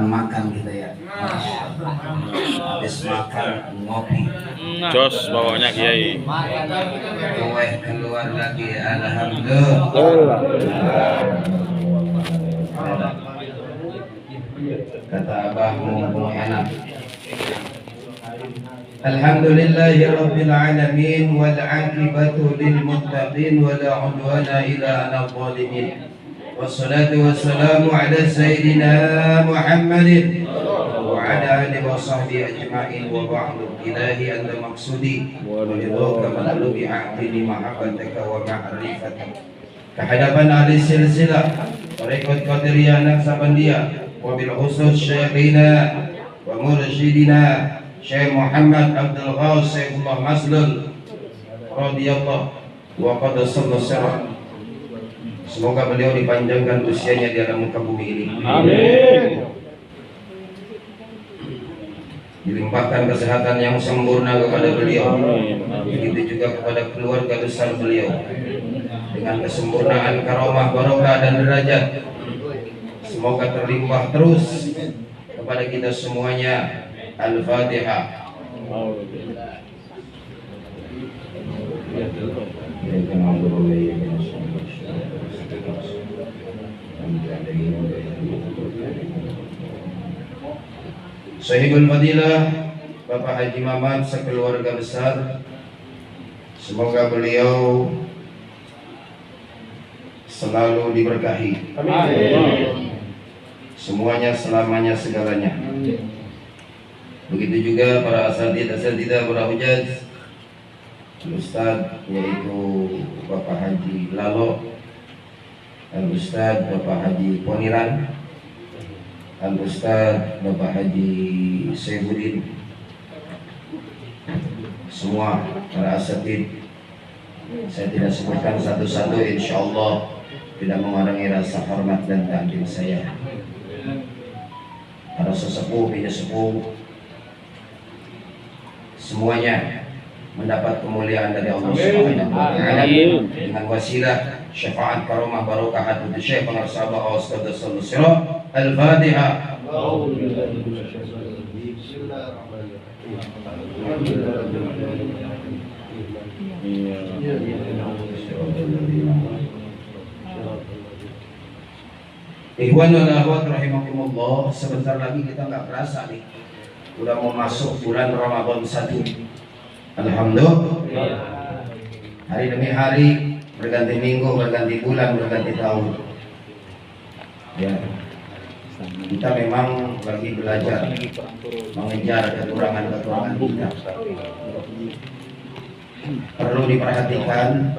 makan kita ya. Habis makan ngopi. Jos bawanya Kiai. Kue keluar lagi, alhamdulillah. Kata Abah mumpung enak. Alhamdulillahi rabbil alamin wal aqibatu lil muttaqin wa la udwana illa 'alal zalimin. Wassalatu wassalamu ala sayyidina Muhammadin wa ala alihi wa sahbihi ajma'in wa ba'du. Ilahi anta maqsudi wa ridhaka matlubi a'tini mahabbataka wa ma'rifataka. Kehadapan ahli silsilah Tarekat Qadiriyah Naqsabandiyah wa bil khusus syekhina wa mursyidina Syekh Muhammad Abdul Ghaus Saifullah Maslul radhiyallahu wa qad sallallahu. Semoga beliau dipanjangkan usianya di alam muka bumi ini. Amin. Dilimpahkan kesehatan yang sempurna kepada beliau. Begitu juga kepada keluarga besar beliau. Dengan kesempurnaan karomah, barokah dan derajat. Semoga terlimpah terus kepada kita semuanya. Al-Fatihah. Sahibul Fadilah Bapak Haji Mamat sekeluarga besar, semoga beliau selalu diberkahi. Amin. Semuanya, selamanya, segalanya. Begitu juga para asatidzah, para hujaj, Ustaz yaitu Bapak Haji Lalo, Al-Ustaz Bapak Haji Poniran, Al-Ustaz Bapak Haji Saifuddin, semua para asatidz. Saya tidak sebutkan satu-satu, insyaallah tidak mengurangi rasa hormat dan takdim saya. Para sesepuh, bini sepuh, semuanya mendapat kemuliaan dari Allah Subhanahu wa taala dengan wasilah syafaat karomah barokah hati Syekh pengarsa Allah Ustaz sallallahu Al-Fatihah. Ikhwan wal akhwat rahimakumullah, sebentar lagi kita nggak berasa nih udah mau masuk bulan Ramadan 1. Alhamdulillah. Hari demi hari, berganti minggu, berganti bulan, berganti tahun. Ya. Kita memang lagi belajar mengejar kekurangan-kekurangan kita. Perlu diperhatikan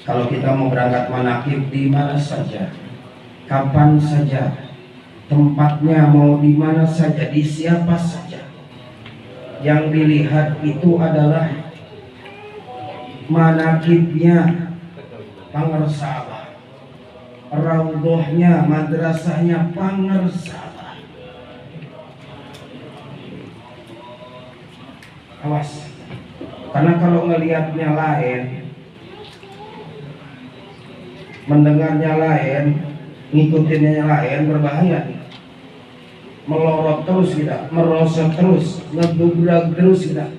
kalau kita mau berangkat manakib di mana saja, kapan saja, tempatnya mau di mana saja, di siapa saja. Yang dilihat itu adalah manakibnya pangersa Abah, raudhahnya, madrasahnya pangersa Abah. Awas, karena kalau ngelihatnya lain, mendengarnya lain, ngikutinnya lain, berbahaya nih. Melorot terus kita, merosot terus, ngedubrak terus kita.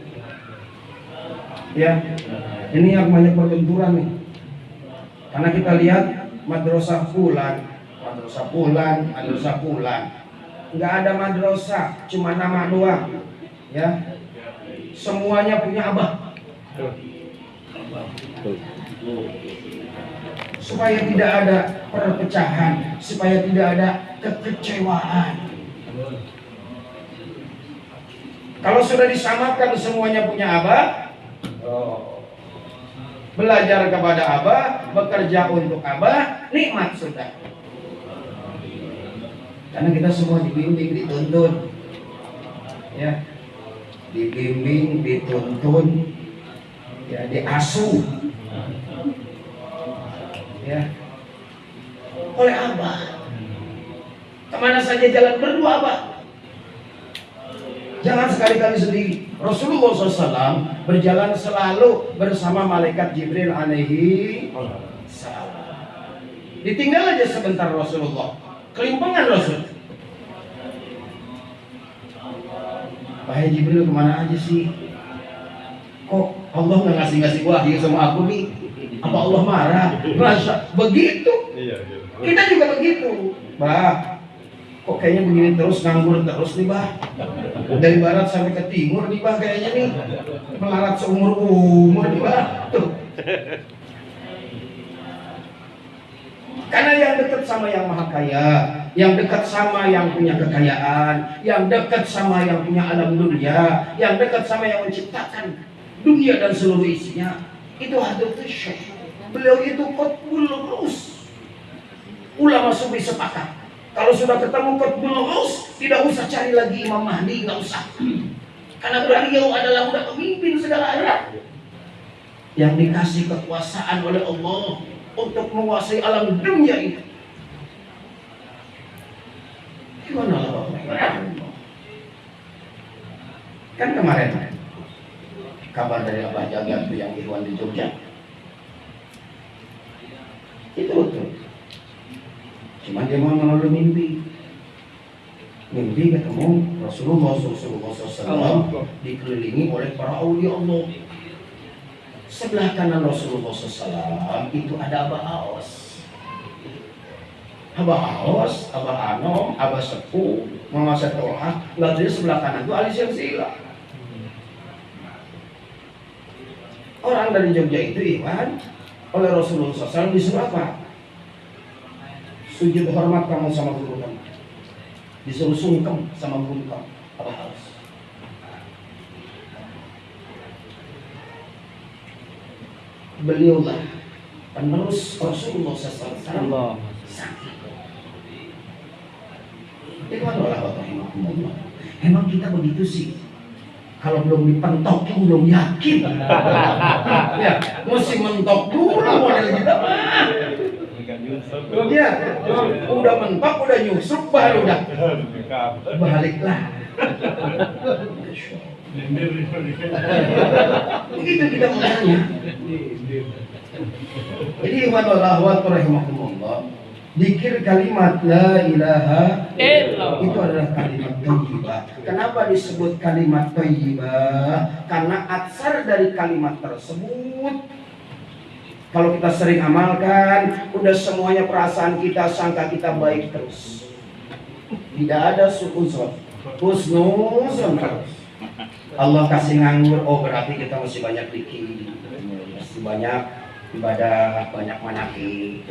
Ya, ini yang banyak perbenturan nih. Karena kita lihat madrasah fulan, nggak ada madrasah, cuma nama doang. Ya, semuanya punya Abah. Supaya tidak ada perpecahan, supaya tidak ada kekecewaan. Kalau sudah disamakan semuanya punya Abah, belajar kepada Abah, bekerja untuk Abah, nikmat sudah. Karena kita semua dibimbing, dituntun, ya, dibimbing, dituntun, ya, diasuh, ya, oleh Abah. Kemana saja jalan berdua Abah. Jangan sekali-kali sendiri. Rasulullah SAW berjalan selalu bersama malaikat Jibril alaihi salam. Ditinggal aja sebentar Rasulullah, kelimpangan Rasul. Wahai Jibril, kemana aja sih? Kok Allah nggak ngasih wahyu sama aku nih? Apa Allah marah? Masa begitu? Kita juga begitu, bah. Kok kayaknya begini terus, nganggur terus nih, bah. Dari barat sampai ke timur nih, bah, kayaknya nih melarat seumur nih, bah. Tuh. Karena yang dekat sama yang maha kaya, yang dekat sama yang punya kekayaan, yang dekat sama yang punya alam dunia, yang dekat sama yang menciptakan dunia dan seluruh isinya, itu Hadratus Syekh. Beliau itu qutbul rus. Ulama sufi sepakat, kalau sudah ketemu qutbul rus, tidak usah cari lagi Imam Mahdi, nggak usah. Karena beliau adalah udah pemimpin segala yang dikasih kekuasaan oleh Allah untuk menguasai alam dunia itu. Gimana Allah? Kan kemarin kabar dari Abah Jagat itu yang Ikhwan di Jogja. Itu betul. Cuman dia mau melalui mimpi. Mimpi ketemu Rasulullah SAW dikelilingi oleh para aulia Allah. Sebelah kanan Rasulullah SAW itu ada Abah Aos. Abah Aos, Abah Anom, Abah Sepuh, Mama Setoha. Lalu sebelah kanan itu Ali Silsila. Orang dari Jogja itu Iwan oleh Rasulullah SAW disuruh apa? Sujud hormat kamu sama guru kamu. Disuruh sungkem sama guru kamu. Abah Aos. Beliaulah penerus Rasulullah SAW. Itu adalah emang kita begitu sih. Kalau belum dipentokin belum yakin. Ya, mesti mentok dulu model kita mah. Ya, udah mentok, udah nyusuk, baru udah baliklah. Begitu kita mulanya. Jadi wallahu rahimahumullah, zikir kalimat la ilaha illallah itu adalah kalimat thayyibah. Kenapa disebut kalimat thayyibah? Karena atsar dari kalimat tersebut kalau kita sering amalkan, udah semuanya perasaan kita, sangka kita baik terus. Tidak ada suuzon, husnuzon terus. Allah kasih nganggur, oh berarti kita mesti banyak zikir, mesti banyak ibadah, banyak manaki.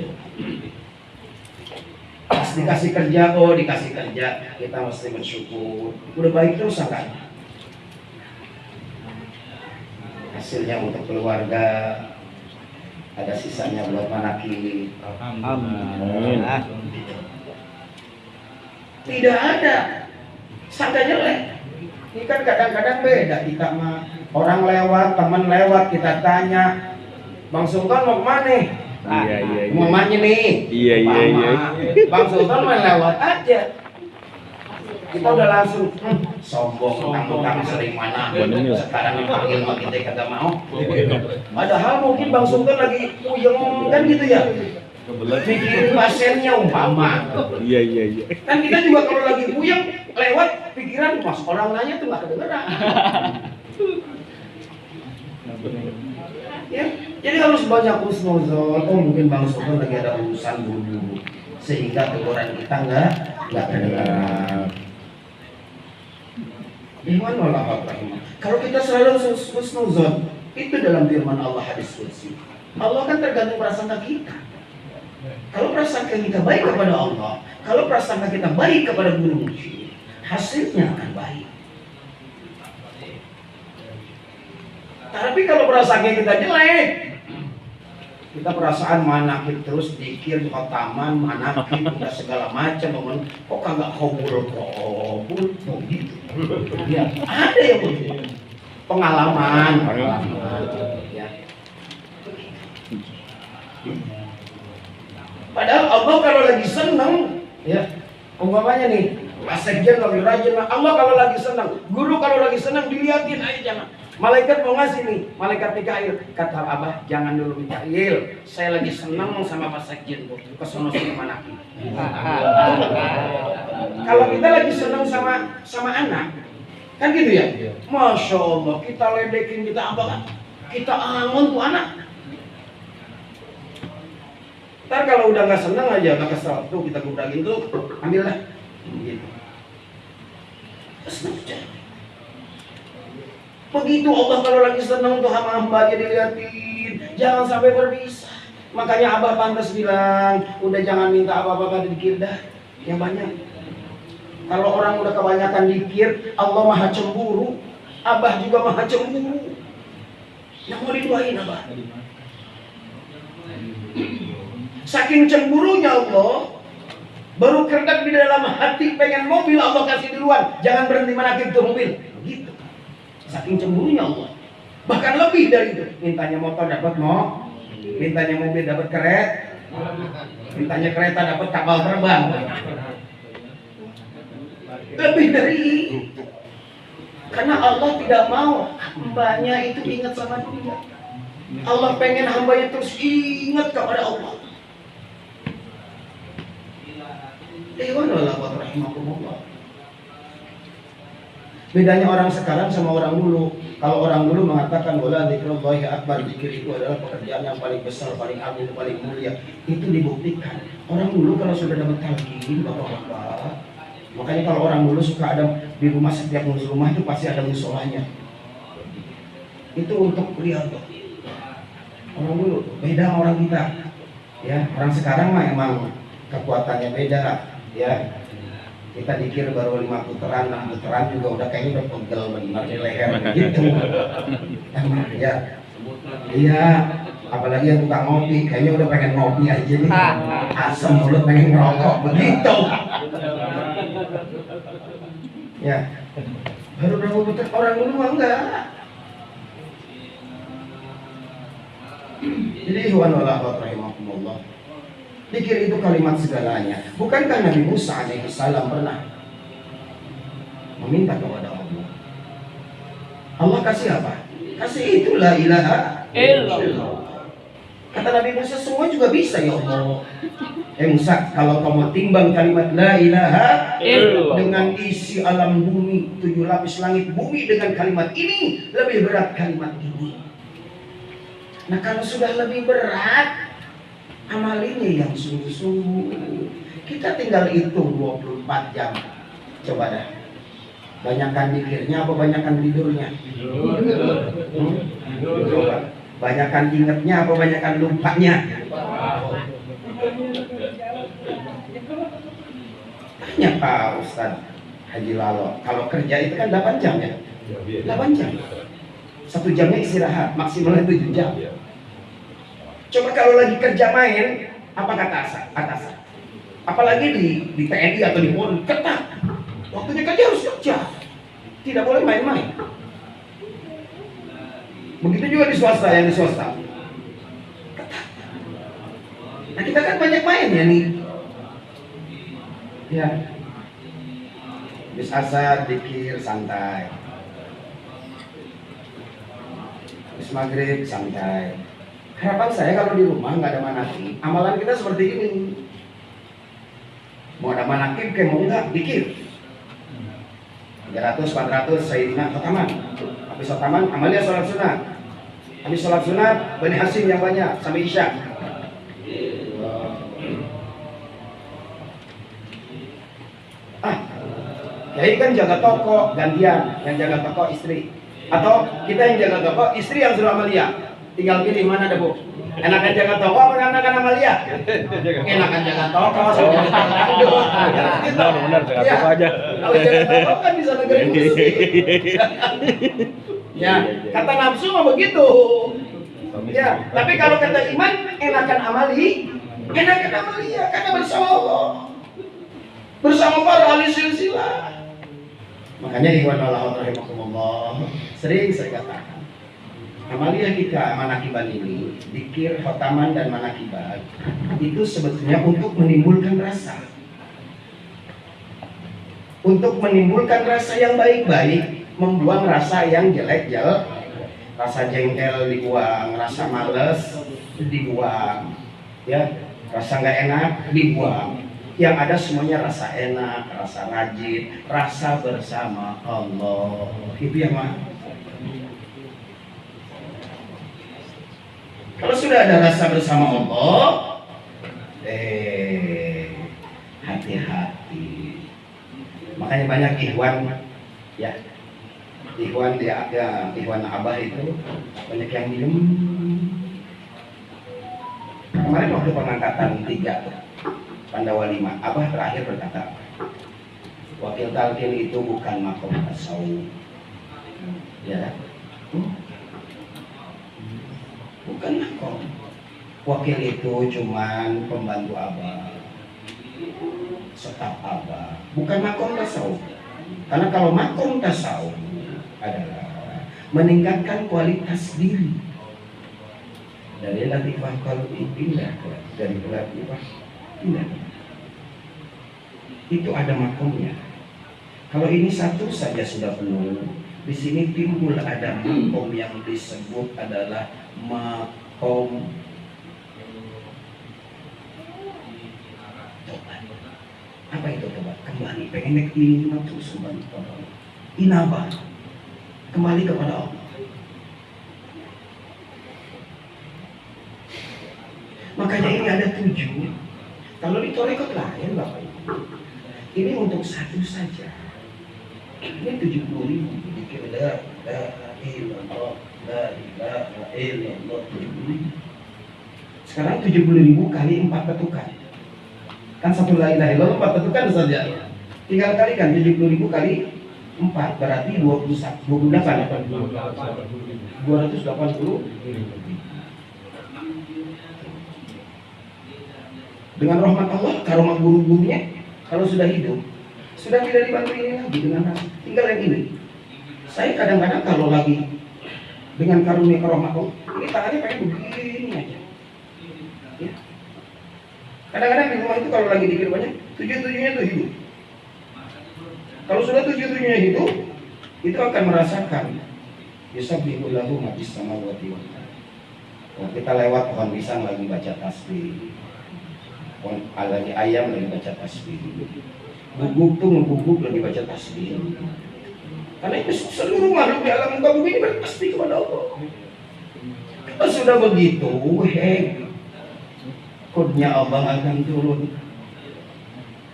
Pas dikasih kerja, oh dikasih kerja, kita mesti bersyukur. Udah baik terus kan? Hasilnya untuk keluarga, ada sisanya buat manaki. Amin. Tidak ada sangka jelek. Ini kan kadang-kadang beda kita mah. Orang lewat, teman lewat, kita tanya, Bang Sultan mau kemana? Iya. Mau kemana nih? Iya. Bang Sultan main lewat aja. Kita udah langsung sombong, kamu sering mana? Sekarang dipanggil mah kita kagak mau. Padahal mungkin Bang Sultan lagi puyeng kan gitu ya. Pikirin pasiennya umpama. Iya. Kan kita juga kalau lagi puyeng lewat pikiran mas orang nanya tuh nggak kedengeran. Ya, jadi harus banyak husnuzon. Oh mungkin Bang Sultan lagi ada urusan buru-buru sehingga teguran kita nggak kedengeran. Kalau kita selalu husnuzon, itu dalam firman Allah hadis qudsi. Allah kan tergantung prasangka kita. Kalau prasangka kita baik kepada Allah, kalau prasangka kita baik kepada guru mursyid, hasilnya akan baik. Tapi kalau prasangka kita jelek, kita perasaan manakib terus dikir khotaman, manakib udah segala macam, kok kagak kabul gitu. Ya, ada yang begitu. Pengalaman. Ya. Padahal Allah kalau lagi senang, ya, umpamanya nih, Pak Sekjen lagi rajin, Allah kalau lagi senang, guru kalau lagi senang dilihatin aja jangan. Malaikat mau ngasih nih, malaikat Mikail, kata Abah jangan dulu Mikail, saya lagi senang sama Pak Sekjen, kesono sini manaki. Kalau kita lagi senang sama anak, Kan gitu ya? Masya Allah, kita ledekin, kita apa, kita angon tuh anak. Ntar kalau udah nggak seneng aja, nggak kesel, tuh kita gudagin tuh, ambil lah. Gitu. Senang aja. Begitu Allah kalau lagi senang tuh hamba-hambanya dilihatin, jangan sampai berpisah. Makanya Abah pantas bilang, udah jangan minta apa-apa dikir dah, yang banyak. Kalau orang udah kebanyakan dikir, Allah maha cemburu, Abah juga maha cemburu. Yang mau didoain Abah. Saking cemburunya Allah, baru kerdak di dalam hati pengen mobil Allah kasih duluan, jangan berhenti menakib tuh mobil. Gitu. Saking cemburunya Allah. Bahkan lebih dari itu. Mintanya motor dapat mintanya mobil dapat mintanya kereta dapat kapal terbang. Lebih dari itu. Karena Allah tidak mau hambanya itu ingat sama dunia. Allah pengen hambanya terus ingat kepada Allah. Bedanya orang sekarang sama orang dulu. Kalau orang dulu mengatakan wala dzikrullahi akbar, zikir itu adalah pekerjaan yang paling besar, paling agung, paling mulia. Itu dibuktikan. Orang dulu kalau sudah dapat talqin, bapak-bapak, makanya kalau orang dulu suka ada di rumah, setiap rumah itu pasti ada musolahnya. Itu untuk riyadhah. Orang dulu beda sama orang kita. Ya, orang sekarang mah emang kekuatannya beda. Ya, kita dikir baru 5 putaran, 6 putaran juga udah kayaknya udah pegel benar di leher gitu. Ya, iya, apalagi yang tukang ngopi, kayaknya udah pengen ngopi aja nih. Asam mulut pengen ngerokok begitu. Ya, baru berapa putaran, orang dulu mah enggak. Jadi ikhwan wa akhwat rahimakumullah, zikir itu kalimat segalanya. Bukankah Nabi Musa alaihissalam pernah meminta kepada Allah? Allah kasih apa? Kasih itu la ilaha illallah. Kata Nabi Musa, semua juga bisa ya Allah. Musa, kalau kamu timbang kalimat la ilaha illallah dengan isi alam bumi, 7 lapis langit bumi, dengan kalimat ini lebih berat kalimat ini. Nah kalau sudah lebih berat, amalinya yang sungguh-sungguh. Kita tinggal hitung 24 jam. Coba dah. Banyakan dikirnya apa banyakan tidurnya? Coba. Banyakan ingetnya apa banyakan lupanya? Tanya Pak Ustadz Haji Lalo. Kalau kerja itu kan 8 jam ya? 8 jam. 1 jamnya istirahat, maksimalnya 7 jam. Coba kalau lagi kerja main, apa kata atasan? Apalagi di TNI atau di Polri, ketat. Waktunya kerja harus kerja, tidak boleh main-main. Begitu juga di swasta, yang di swasta ketat. Nah kita kan banyak main ya nih. Ya, habis asar, dikir, santai. Habis maghrib, santai. Harapan saya kalau di rumah nggak ada manakib, amalan kita seperti ini. Mau ada manakib kayak mau nggak, dikir 300, 400, Sayyidina Khotaman. Habis Khotaman, amalnya sholat sunat. Habis sholat sunat, Bani Hasim yang banyak, sampai Isya. Kiai kan jaga toko, gantian. Yang jaga toko istri. Atau kita yang jaga toko, istri yang suruh amalia. Tinggal pilih mana ada bu. Enakan jaga toko apa enakan amalia? Enakan jaga toko sama jaga toko. Benar, jaga toko aja. Kalau jaga toko kan bisa negeri musik. Ya, kata nafsu mah begitu. Ya, tapi kalau kata iman enakan amalia karena bersama Allah. Bersama para ahli silsilah. Makanya ikhwan Allah rahimakumullah, sering saya katakan amalia kita manakiban ini, dikir, khotaman dan manakiban itu sebetulnya untuk menimbulkan rasa, untuk menimbulkan rasa yang baik-baik, membuang rasa yang jelek-jelek, rasa jengkel dibuang, rasa males dibuang, ya, rasa nggak enak dibuang. Yang ada semuanya rasa enak, rasa rajin, rasa bersama Allah. Itu yang mana? Kalau sudah ada rasa bersama Allah, hati-hati. Makanya banyak ikhwan, ya, ikhwan ikhwan abah itu banyak yang minum. Kemarin waktu pengangkatan 3 Pandawa 5, abah terakhir berkata, wakil talqin itu bukan makom tasawuf, ya, bukan makom. Wakil itu cuman pembantu abah, staf abah, bukan makom tasawuf. Karena kalau makom tasawuf adalah meningkatkan kualitas diri dari latifah kalau pindah dari latifah pindah, itu ada makomnya. Kalau ini satu saja sudah penuh, di sini timbul ada makom yang disebut adalah makom. Apa itu coba? Kembali, pengen naik ini terus kembali kepada Allah. Inaba, kembali kepada Allah. Makanya ini ada 7. Kalau di torekot lain Bapak Ibu, ini untuk satu saja. Ini 70.000. Dikir la ilaha illallah, la ilaha illallah 70.000. Sekarang 70.000 kali 4 petukan. Kan satu la ilaha illallah 4 petukan saja. Tinggal kalikan 70.000 kali 4 berarti 28. 280. Dengan rahmat Allah, karomah guru-gurunya, kalau sudah hidup, sudah tidak dibantu ini lagi dengan tinggal yang ini. Saya kadang-kadang kalau lagi dengan karunia karomah Allah, ini tangannya pengen begini aja. Ya. Kadang-kadang di rumah itu kalau lagi dikir banyak, 7-7-nya itu hidup. Kalau sudah 7-7-nya hidup, itu akan merasakan yusabbihu lahu ma fis samawati wal ardh. Kalau kita lewat pohon pisang lagi baca tasbih, lagi ayam lagi baca tasbih, guguk tuh mengguguk lagi baca tasbih. Karena itu seluruh makhluk di alam muka bumi ini bertasbih kepada Allah. Kalau sudah begitu, kodnya Allah akan turun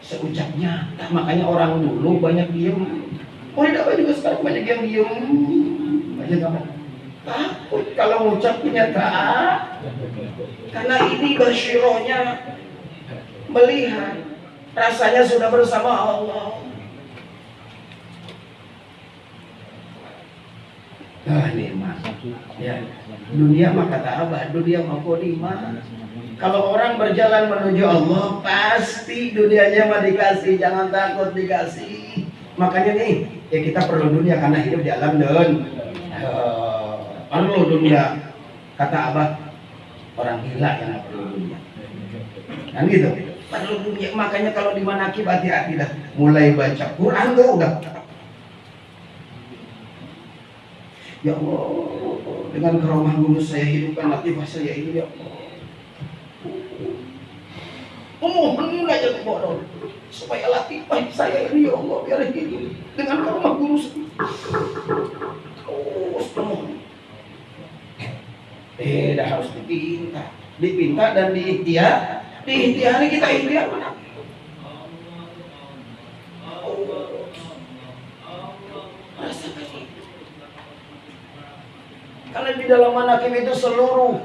seucapnya. Nah, makanya orang dulu banyak diem. Oh tidak juga sekarang banyak yang diem. Banyak apa? Takut kalau mengucap kenyataan. Karena ini basyirohnya melihat rasanya sudah bersama Allah. Nikmat. Ya. Dunia mah kata Abah, dunia mah nikmat. Kalau orang berjalan menuju Allah, pasti dunianya mah dikasih, jangan takut dikasih. Makanya nih, ya kita perlu dunia karena hidup di alam perlu dunia. Kata Abah, orang gila yang gak perlu dunia. Kan gitu. Perlu dunia. Makanya kalau di manakib hati-hati dah. Mulai baca Quran tuh udah. Ya Allah, dengan karomah guru saya hidupkan latifah saya ini ya Allah. Mohon aja kepada supaya latifah saya ini ya Allah biar hidup dengan karomah guru saya. Mohon. Dah harus dipinta dan diikhtiar. Diikhtiari kita ikhtiar mana? Rasakan itu. Kalau di dalam manakib itu seluruh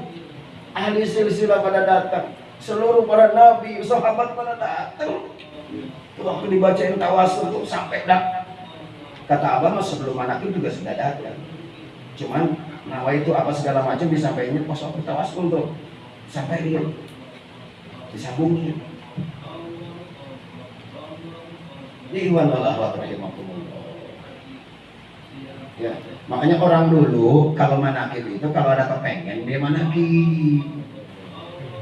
ahli silsilah pada datang, seluruh para nabi, sahabat pada datang. Waktu dibacain tawasul tuh sampai dah. Kata Abah mas sebelum manakib juga sudah datang. Cuman nawa itu apa segala macam disampaikannya pas waktu tawasul tuh sampai dia disambungnya. Ikhwan Allah rahimahumullah. Ya, makanya orang dulu kalau manakib itu kalau ada kepengen dia manakib.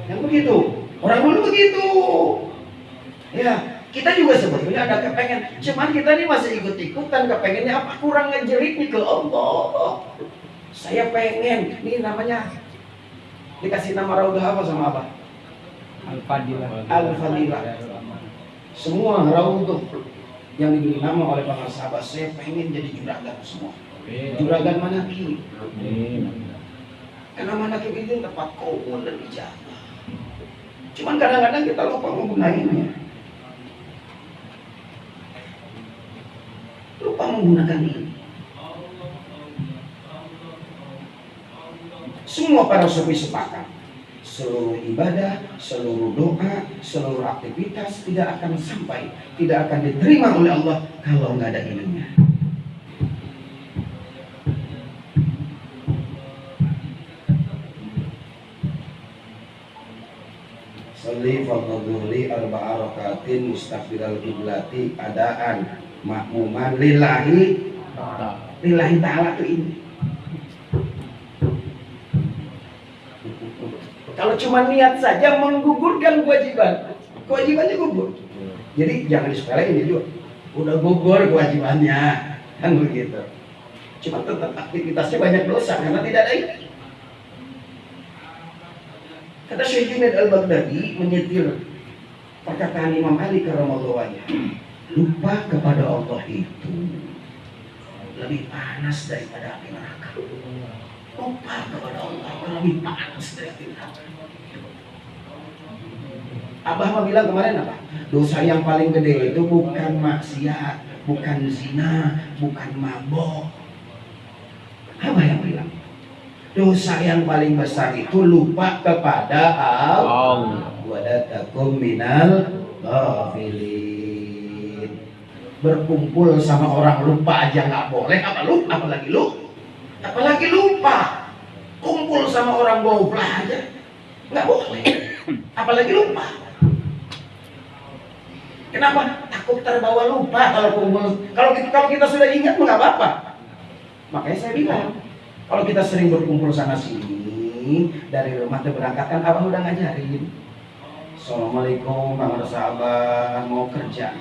Yang begitu. Orang dulu begitu. Ya, kita juga sebetulnya ada kepengen. Cuman kita ini masih ikut-ikutan kepengennya apa kurang ngejelitnya ke Allah. Saya pengen, ini namanya dikasih nama raudhah apa sama apa? Al-Fadilah. Al-Fadilah. Semua raudhah yang diberi nama oleh para sahabat, saya pengen jadi juragan semua. Juragan manakib. Karena manakib itu tempat qaul dan ijabah. Cuman kadang-kadang kita lupa menggunakannya. Lupa menggunakan ini. Semua para sufi sepakat, seluruh ibadah, seluruh doa, seluruh aktivitas tidak akan sampai, tidak akan diterima oleh Allah kalau nggak ada ilmunya. Sholli fardhu arba'a rakaatin mustaqbilal qiblati adaan makmuman lillahi ta'ala tuh ini. Kalau cuma niat saja menggugurkan kewajibannya gugur. Jadi jangan disepelein juga. Udah gugur kewajibannya, kan begitu. Cuma tetap aktivitasnya banyak dosa karena tidak ada itu. Kata Syekh Junaid al-Baghdadi menyetir perkataan Imam Ali karramallahu wajhahu, lupa kepada Allah itu lebih panas daripada api neraka. Lupa kepada Allah lebih panas dari api neraka. Abah mah bilang kemarin apa? Dosa yang paling gede itu bukan maksiat, bukan zina, bukan mabok. Abah yang bilang dosa yang paling besar itu lupa kepada Allah. Wadatakum minal ghafilin. Berkumpul sama orang lupa aja nggak boleh, apalagi lupa. Kumpul sama orang goblok aja nggak boleh, apalagi lupa. Kenapa? Takut terbawa lupa kalau kumpul. Kalau kita sudah ingat nggak apa-apa. Makanya saya bilang, kalau kita sering berkumpul sana sini dari rumah terberangkatkan, abang udah ngajarin. Assalamualaikum, bang sahabat mau kerja.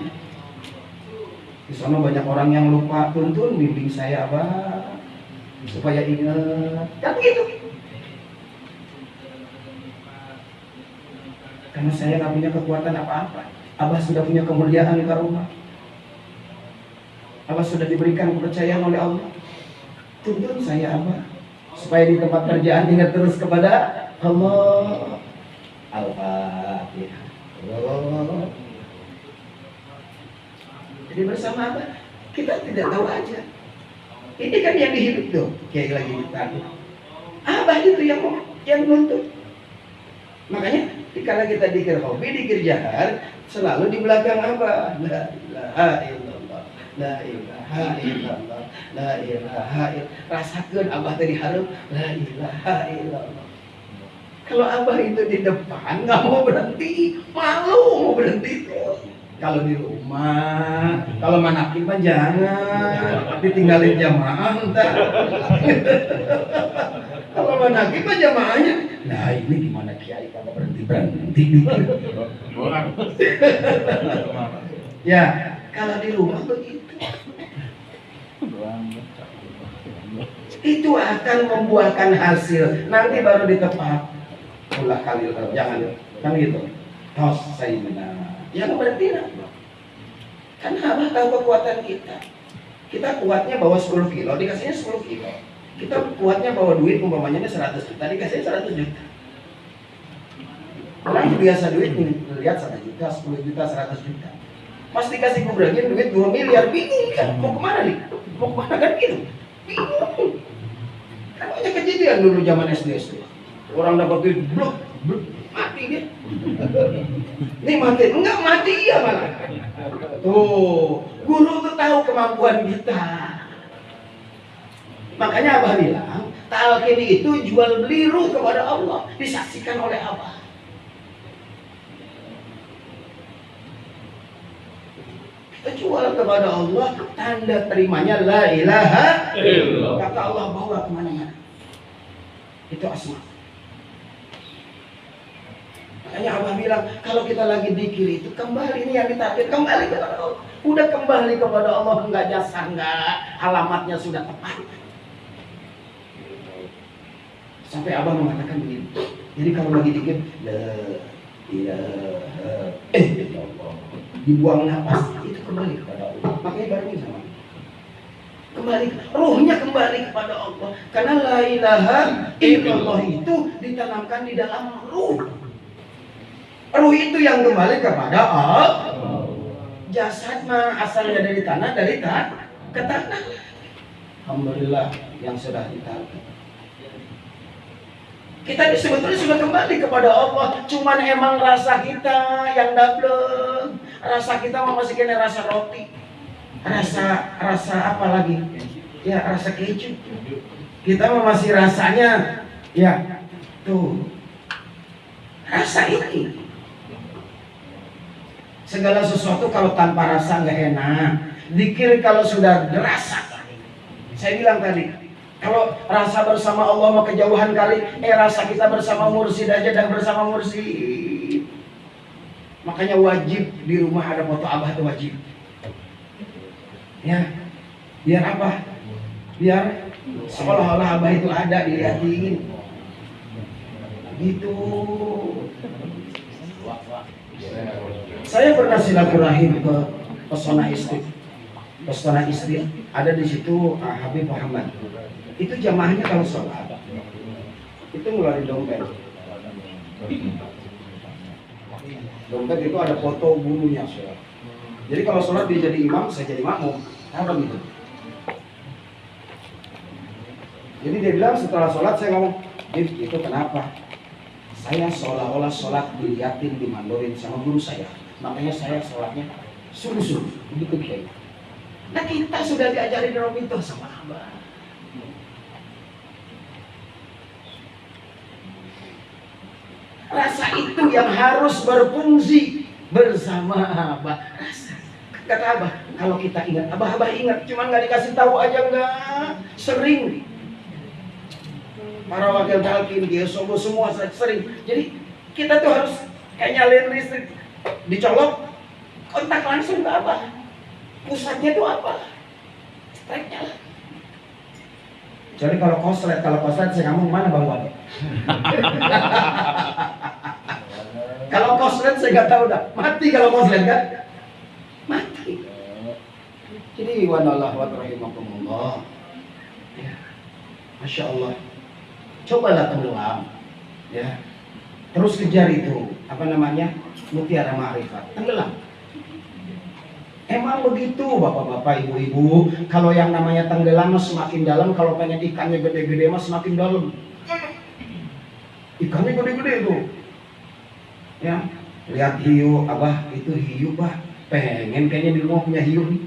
Di sana banyak orang yang lupa, tuntun bimbing saya abang supaya ingat. Kan begitu. Karena saya nggak punya kekuatan apa-apa. Abah sudah punya kemuliaan ke rumah. Abah sudah diberikan kepercayaan oleh Allah. Tuntun saya Abah supaya di tempat kerjaan ingat terus kepada Allah. Al-Fatihah. Jadi bersama Abah kita tidak tahu aja. Ini kan yang dihidup tuh, kayak lagi ditanya. Abah itu yang nuntut. Makanya dikala kita dikir hobi, dikir jahar, selalu di belakang Abah. La ilaha illallah, la ilaha illallah, la ilaha illallah. Rasakan Abah tadi harum, la ilaha illallah. Kalau Abah itu di depan nggak mau berhenti, malu mau berhenti tuh. Kalau di rumah, kalau manakib mah jangan ditinggalin jamaah entar. Kalau manakib mah jamaahnya, nah ini gimana kiai kalau berhenti ya, kalau di rumah begitu. Itu akan membuahkan hasil. Nanti baru ditepat. Ulah kali jangan kan gitu. Tos saya benar. Ya berarti karena Abah tahu kekuatan kita. Kita kuatnya bawa 10 kilo, dikasihnya 10 kilo. Kita kuatnya bawa duit umpamanya 100 juta, dikasihnya 100 juta. Orang biasa duit lihat 1 juta, 10 juta, 100 juta. Pas dikasih kubrakin duit 2 miliar, bingung kan? Mau kemana nih? Mau kemana kan gitu? Bingung. Kan banyak kejadian dulu zaman SD. Orang dapat duit, blok, mati dia. Nih mati, enggak mati ya malah. Tuh, guru tuh tahu kemampuan kita. Makanya Abah bilang, talqini itu jual beli ruh kepada Allah, disaksikan oleh Abah. Kita jual kepada Allah, tanda terimanya la ilaha illallah. Kata Allah bawa kemana-mana. Itu asma. Makanya Abah bilang, kalau kita lagi dikir itu kembali ini yang ditakdir, kembali kepada Allah. Udah kembali kepada Allah, enggak jasa, enggak alamatnya sudah tepat. Sampai Abah mengatakan begini. Jadi kalau lagi dikir, la ilaha illallah. dibuang nafas, itu kembali kepada Allah. Makanya barengin sama kembali, ruhnya kembali kepada Allah. Karena la ilaha illallah itu ditanamkan di dalam ruh. Ruh itu yang kembali kepada Allah. Jasad mah asalnya dari tanah, ke tanah. Alhamdulillah yang sudah ditalkin. Kita ini sebetulnya sudah kembali kepada Allah. Cuman emang rasa kita yang double. Rasa kita masih kena rasa roti. Rasa apa lagi? Ya rasa keju. Kita masih rasanya ya tuh rasa ini. Segala sesuatu kalau tanpa rasa nggak enak. Dikir kalau sudah rasa. Saya bilang tadi, kalau rasa bersama Allah mau kejauhan kali, rasa kita bersama mursyid aja dan bersama mursyid. Makanya wajib di rumah ada foto abah itu wajib. Ya, biar apa? Biar seolah-olah abah itu ada dilihatin. Gitu. Saya pernah silaturahim ke Pesona Istri. Pesona Istri ada di situ Habib Muhammad. Itu jamaahnya kalau sholat itu ngeluarin dompet. Dompet itu ada foto gurunya. Jadi kalau sholat dia jadi imam, saya jadi makmum. Apa gitu? Jadi dia bilang setelah sholat saya ngomong, itu kenapa? Saya seolah-olah sholat dilihatin, dimandorin sama guru saya. Makanya saya sholatnya sungguh-sungguh, begitu kayak. Nah kita sudah diajarin Robi itu sama Abah. Rasa itu yang harus berfungsi bersama Abah. Rasa. Kata Abah, kalau kita ingat, Abah ingat, cuman nggak dikasih tahu aja nggak. Sering. Para wakil talqin, Gesobo semua sering. Jadi kita tuh harus kayak nyalain listrik, dicolok, kontak langsung ke Abah. Pusatnya itu apa? Streknya lah. Jadi kalau koslet saya ngomong mana Bang Wadi? Kalau koslet saya nggak tahu dah. Mati kalau koslet kan? Mati. Jadi wanallah wa rahimakumullah. Ya. Masya Allah. Cobalah tenggelam. Ya. Terus kejar itu apa namanya? Mutiara ma'rifat. Tenggelam. Emang begitu bapak-bapak, ibu-ibu. Kalau yang namanya tenggelam semakin dalam, kalau pengen ikannya gede-gede mas semakin dalam. Ikannya gede-gede tuh. Ya, lihat hiu, Abah itu hiu bah. Pengen kayaknya di rumah punya hiu nih.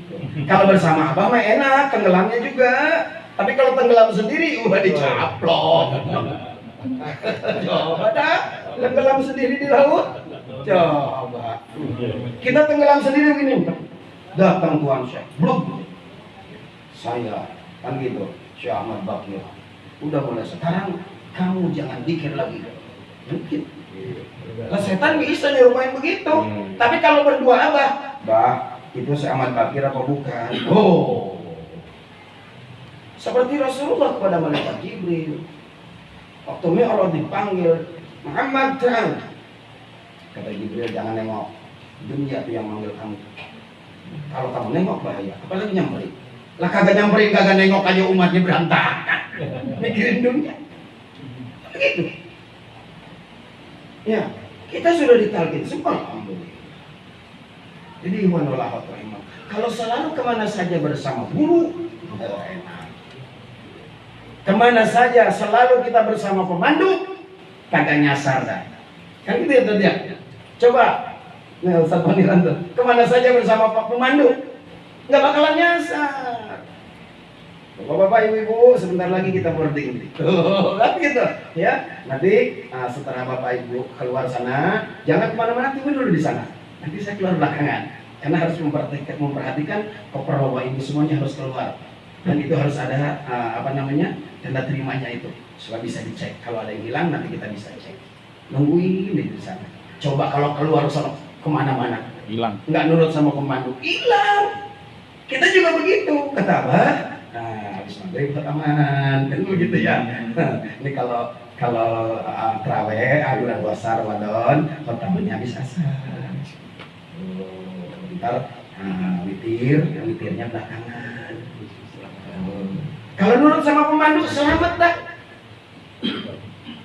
Kalau bersama Abah mah enak, tenggelamnya juga. Tapi kalau tenggelam sendiri udah dicaplok. Coba dah, tenggelam sendiri di laut. Coba. Kita tenggelam sendiri begini. Datang Tuan Syekh, blok. Saya kan gitu, Syekh Ahmad Bakir. Udah mulai sekarang kamu jangan dikir lagi. Mungkin. Lah setan bisa nyerupain begitu. Tapi kalau berdua Abah, bah, itu Syekh Ahmad Bakir apa bukan? Oh. Seperti Rasulullah kepada malaikat Jibril. Waktu Mi'raj dipanggil, Muhammad ta'al. Kata Jibril, jangan nengok. Dunia itu yang manggil kamu. Kalau kamu nengok bahaya, apalagi nyamperin. Lah kagak nyamperin, kagak nengok aja umatnya berantakan. Mikirin dunia. Begitu. Ya, kita sudah ditalkin semua. Alhamdulillah. Jadi wanallah rahimah. Kalau selalu kemana saja bersama guru, enak. Kemana saja selalu kita bersama pemandu, kagak nyasar dah. Kan gitu ya tadi ya. Coba. Nah, Ustaz Paniran tuh, kemana saja bersama Pak Pemandu, nggak bakalan nyasar. Bapak-bapak, ibu-ibu, sebentar lagi kita boarding. Kan gitu, ya. Nanti setelah bapak ibu keluar sana, jangan kemana-mana, tunggu dulu di sana. Nanti saya keluar belakangan, karena harus memperhatikan koper bapak ibu semuanya harus keluar. Dan itu harus ada tanda terimanya itu, supaya bisa dicek. Kalau ada yang hilang, nanti kita bisa cek. Nungguin di sana. Coba kalau keluar sana kemana-mana hilang, nggak nurut sama pemandu, hilang. Kita juga begitu, kata Abah. Nah, habis maghrib aman, kan begitu ya. Ini kalau terawih, bulan puasa Ramadan, pertamanya habis asar. ntar witirnya belakangan. Kalau nurut sama pemandu selamat dah.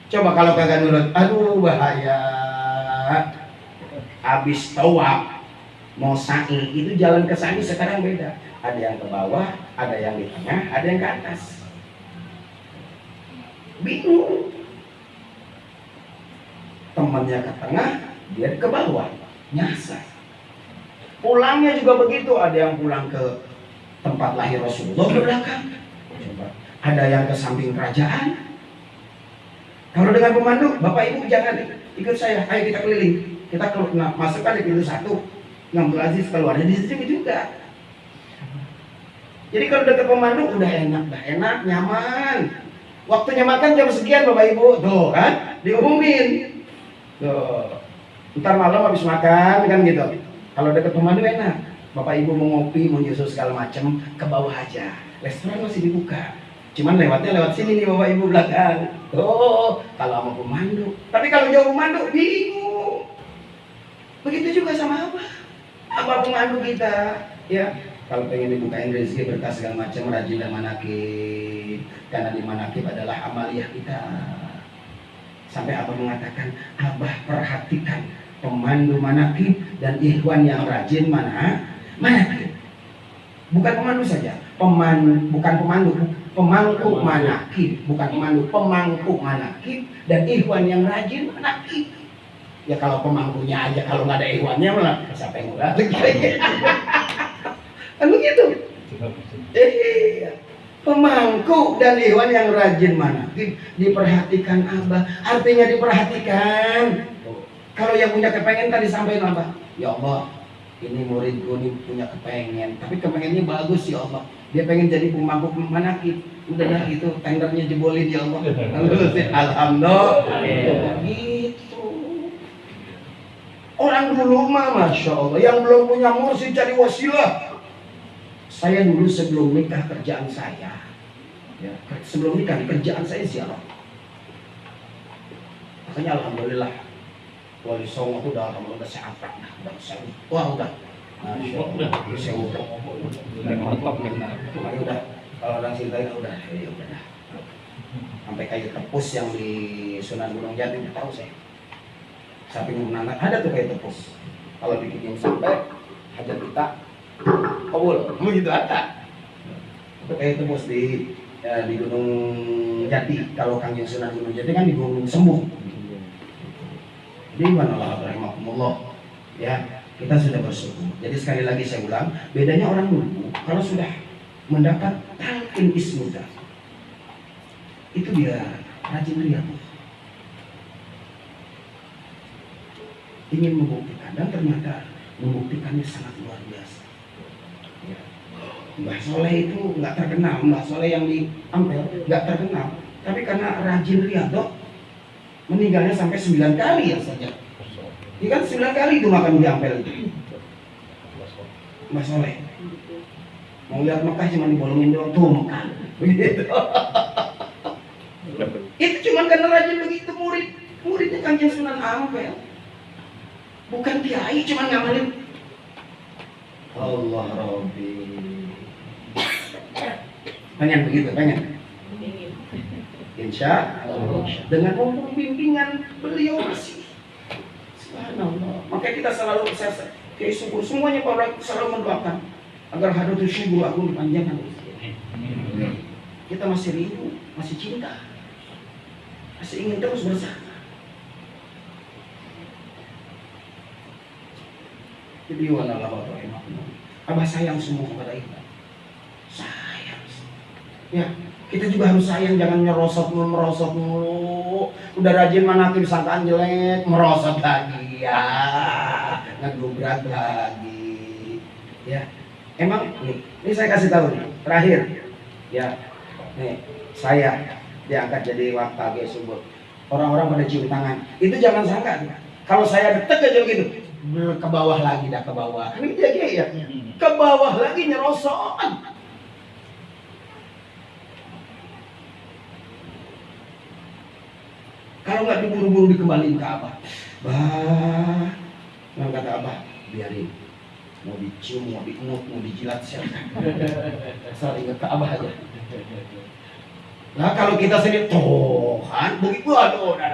Coba kalau kagak nurut, aduh bahaya. Habis tawaf mau sa'i itu jalan ke sa'i sekarang beda. Ada yang ke bawah, ada yang di tengah, ada yang ke atas. Bingung. Temannya ke tengah, dia ke bawah, nyasar. Pulangnya juga begitu, ada yang pulang ke tempat lahir Rasulullah ke belakang. Coba. Ada yang ke samping kerajaan. Kalau dengan pemandu, Bapak Ibu jangan ikut saya, ayo kita keliling. Kita masukkan di pintu 1, ngambil Aziz keluarnya di situ juga. Jadi kalau dekat pemandu udah enak, nyaman. Waktunya makan jam sekian Bapak Ibu, tuh kan, diumumin. Tuh. Ntar malam habis makan kan gitu. Kalau dekat pemandu enak. Bapak Ibu mau ngopi, mau nyusul segala macam, ke bawah aja. Restoran masih dibuka. Cuman lewatnya lewat sini nih Bapak Ibu belakang. Oh, kalau sama pemandu. Tapi kalau jauh pemandu bingung. Begitu juga sama Abah pemandu kita, ya. Kalau pengen dibukain rezeki berkah segala macam, rajin dan manakib. Karena di manakib adalah amaliyah kita. Sampai Abah mengatakan, Abah perhatikan pemandu manakib dan ikhwan yang rajin manakib. Bukan pemandu saja, bukan pemandu, pemangku manakib, bukan pemandu, pemangku manakib dan ikhwan yang rajin manakib. Ya kalau pemangkunya aja, kalau nggak ada ikhwannya malah siapa yang udah kan begitu. Pemangku dan ikhwan yang rajin manakib diperhatikan Abah, artinya diperhatikan. Kalau yang punya kepengen tadi sampaikan Abah, ya Allah, ini muridku nih punya kepengen, tapi kepengennya bagus ya Allah. Dia pengen jadi pemangku manakib. Udah dah itu tendernya jebolin ya Allah. Alhamdulillah. Gitu. Orang dulu mah Masya Allah, yang belum punya mursyid cari wasilah. Saya dulu sebelum nikah kerjaan saya, ya, sebelum nikah kerjaan saya ziarah. Makanya Alhamdulillah Wali Songo itu udah sehat, udah sehat. Wah udah. Masya Allah, saya udah kalau orang cintai udah, ya udah dah. Sampai kayak tepus yang di Sunan Gunung Jati tahu saya. Samping menanam ada tuh kayak tepus. Kalau bikin sampai hajat kita kabul, begitu ada. Itu kayak tepus di Gunung Jati. Kalau Kangjeng Sunan Gunung Jati kan di Gunung Sembuh. Jadi mana rahimahumullah, ya. Kita sudah bersyukur. Jadi sekali lagi saya ulang, bedanya orang dulu kalau sudah mendapat talqin ismudah, itu dia rajin riyadhah, ingin membuktikan dan ternyata membuktikannya sangat luar biasa. Ya. Mbah Soleh itu nggak terkenal, Mbah Soleh yang di Ampel nggak terkenal, tapi karena rajin riyadhah meninggalnya sampai 9 kali ya saja. Ini kan 9 kali itu makan di Ampel itu. Mbah Soleh mau lihat Mekah cuma dibolongin doang tuh Mekah. Begitu. Itu cuma karena rajin begitu muridnya Kanjeng Sunan Ampel. Bukan kiai cuma ngamalin. Allah Rabbi. Pengen begitu, pengen. Insya Allah. Dengan bimbingan beliau masih. Subhanallah. Maka kita selalu kayak syukur semuanya para selalu mendoakan agar hadratus syekh guru agung dipanjangkan. Kita masih rindu, masih cinta, masih ingin terus bersama. Jadi wanalah Abah sayang semua kepada kita. Sayang. Ya, kita juga harus sayang, jangan merosot mulu. Udah rajin manakib sangkaan jelek, merosot lagi ya, ngegubrak lagi. Ya, emang ini saya kasih tahu nih, terakhir. Ya, nih saya diangkat jadi wakil subur. Orang-orang pada cium tangan. Itu jangan sangka. Kalau saya detek aja begitu, ke bawah lagi dah ke bawah. Kan itu ya, ke bawah lagi nyerosot. Kalau nggak diburu-buru dikembaliin ke Abah. Bah, nggak kata Abah, biarin. mau dicium, mau diemut, mau dijilat siapa? Asal ingat ke Abah aja. Nah kalau kita sendiri Tuhan begitu, aduh udah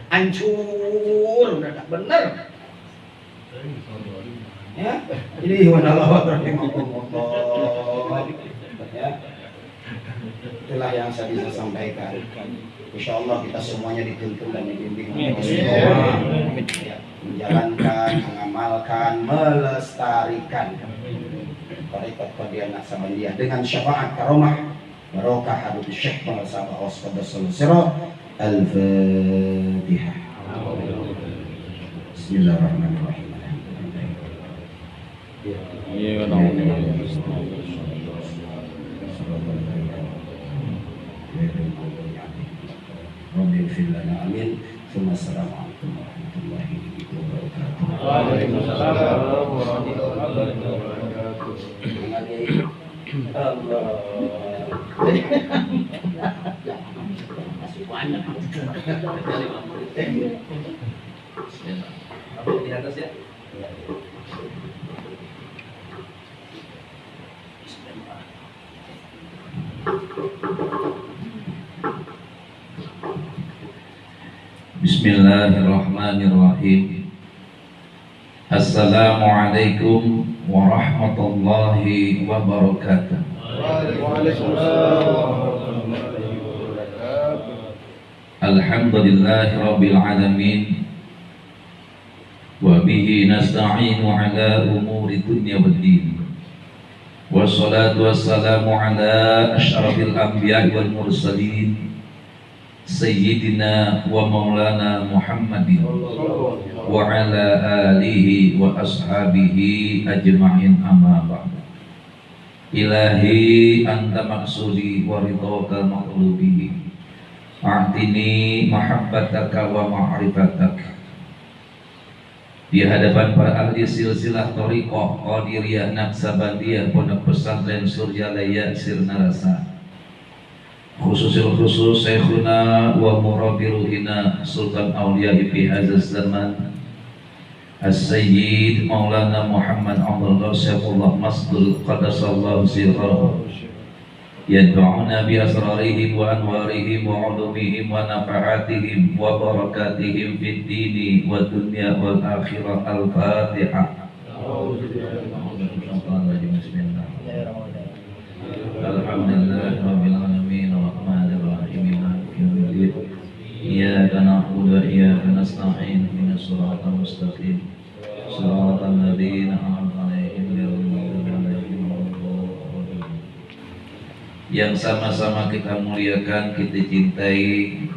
hancur, udah bener. Ya, ini Allah ya. Itulah yang saya bisa sampaikan. Insya Allah kita semuanya dituntun dan dibimbing oleh Allah ya, menjalankan, mengamalkan, melestarikan tarekat Qadian Naksabandiyah dengan syafaat karomah barokah Habib Syekh Sahabat Osqadasul Al-Fatihah. Bismillahirrahmanirrahim. Rabbil fil lana amin. Assalamualaikum warahmatullahi wabarakatuh. Waalaikumsalam warahmatullahi wabarakatuh. Masih banyak. Di atas ya. Bismillahirrahmanirrahim. Assalamualaikum warahmatullahi wabarakatuh. Waalaikumsalam warahmatullahi wabarakatuh. Alhamdulillahi rabbil alamin. Wa bihi nasta'inu ala umuri dunya waddin. Wassalatu wassalamu ala asyrafil anbiya'i wal mursalin Sayyidina wa maulana Muhammadin wa ala alihi wa ashabihi ajma'in, amma ba'du. Ilahi anta maksudi wa ridhaka maqlubi, a'tini mahabbataka wa ma'rifataka. Di hadapan para ahli silsilah thariqah Qadiriyah Naksabandiyah Pondok Pesantren Surjalaya Sirnarasa, khususil khusus Syekhuna wa murabbi ruhina Sultan Aulia fi hadzal zaman As-Sayyid Maulana Muhammad Abdul Rasulullah Masdul Qadasallahu sirrahu, yad'una bi asrarihim wa anwarihim wa ulumihim wa nafahatihim wa barakatihim fid dini wa dunya wal akhirah. Al-Fatihah. Alhamdulillah rabbil alamin arrahmanir rahim maliki yaumiddin. Iyyaka na'budu wa iyyaka nasta'in ihdinas siratal mustaqim siratal ladzina an'amta 'alaihim ghairil maghdubi 'alaihim waladdallin. Yang sama-sama kita muliakan, kita cintai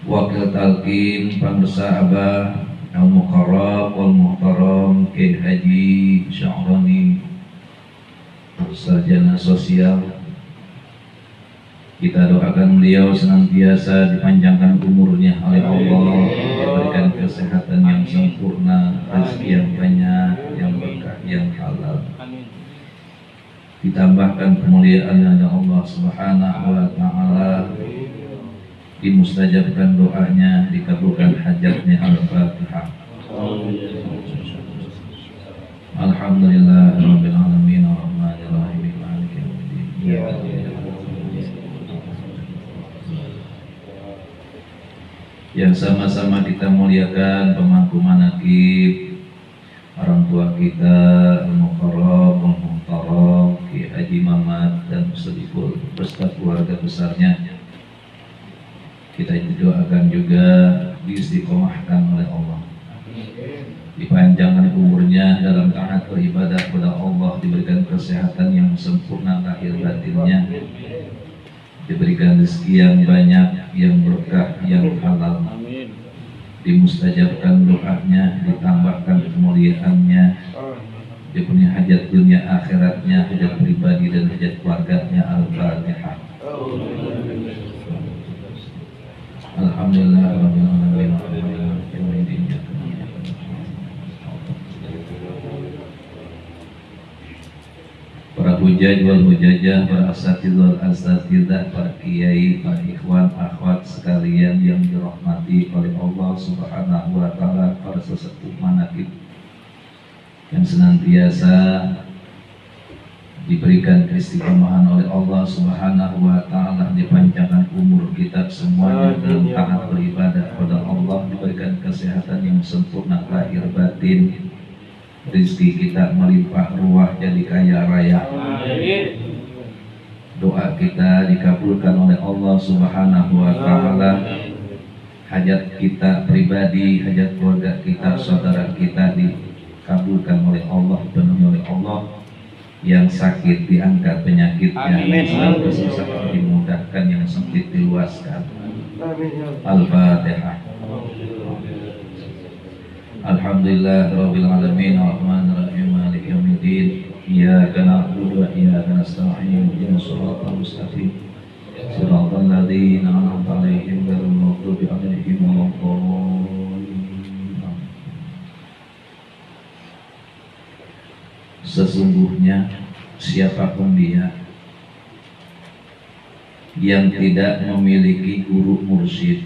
Wakil Talqin Pembesar Abah Al-Mukarram wal Muhtaram Kiai Haji Sya'rani, sarjana sosial. Kita doakan beliau senantiasa dipanjangkan umurnya oleh Allah, diberikan kesehatan yang sempurna, rezeki yang banyak, yang berkah, yang halal, ditambahkan kemuliaan oleh Allah Subhanahu wa Ta'ala, dimustajabkan doanya, dikabulkan hajatnya. Al-Fatihah. Alhamdulillah rabbil alamin arrahmanir rahim maliki yaumiddin. Yang sama-sama kita muliakan pemangku manaqib, orang tua kita Al-Mukarram Al-Muhtaram Ki Haji Mamat dan seluruh beserta keluarga besarnya. Kita doakan juga diistiqomahkan oleh Allah, dipanjangkan umurnya dalam taat beribadah kepada Allah, diberikan kesehatan yang sempurna lahir batinnya, diberikan rezeki yang banyak, yang berkah, yang halal, dimustajabkan doanya, ditambahkan kemuliaannya, dipenuhi hajat dunia akhiratnya, hajat pribadi dan hajat keluarganya. Al-Fatihah. Alhamdulillah rabbil alamin arrahmanir rahim. Para hujaj wal hujajah, para asatidz wal asatidzah, para kiai, para ikhwan, akhwat sekalian yang dirahmati oleh Allah Subhanahu wa Ta'ala, para sesepuh manaqib, yang senantiasa diberikan keistiqomahan oleh Allah Subhanahu wa taala, dipanjangkan umur kita semuanya dalam taat beribadah kepada Allah, diberikan kesehatan yang sempurna lahir batin, rezeki kita melimpah ruah jadi kaya raya. Doa kita dikabulkan oleh Allah Subhanahu wa taala. Hajat kita pribadi, hajat keluarga kita, saudara kita dikabulkan oleh Allah, dipenuhi oleh Allah. Yang sakit diangkat penyakitnya, yang sedang kesusahan dimudahkan, yang sempit diluaskan. Al-Fatihah. Alhamdulillah rabbil alamin arrahmanir rahim maliki yaumiddin. Iyyaka na'budu wa iyyaka nasta'in ihdinas siratal mustaqim siratal ladzina an'amta 'alaihim ghairil maghdubi 'alaihim waladdallin. Sesungguhnya siapapun dia yang tidak memiliki guru mursyid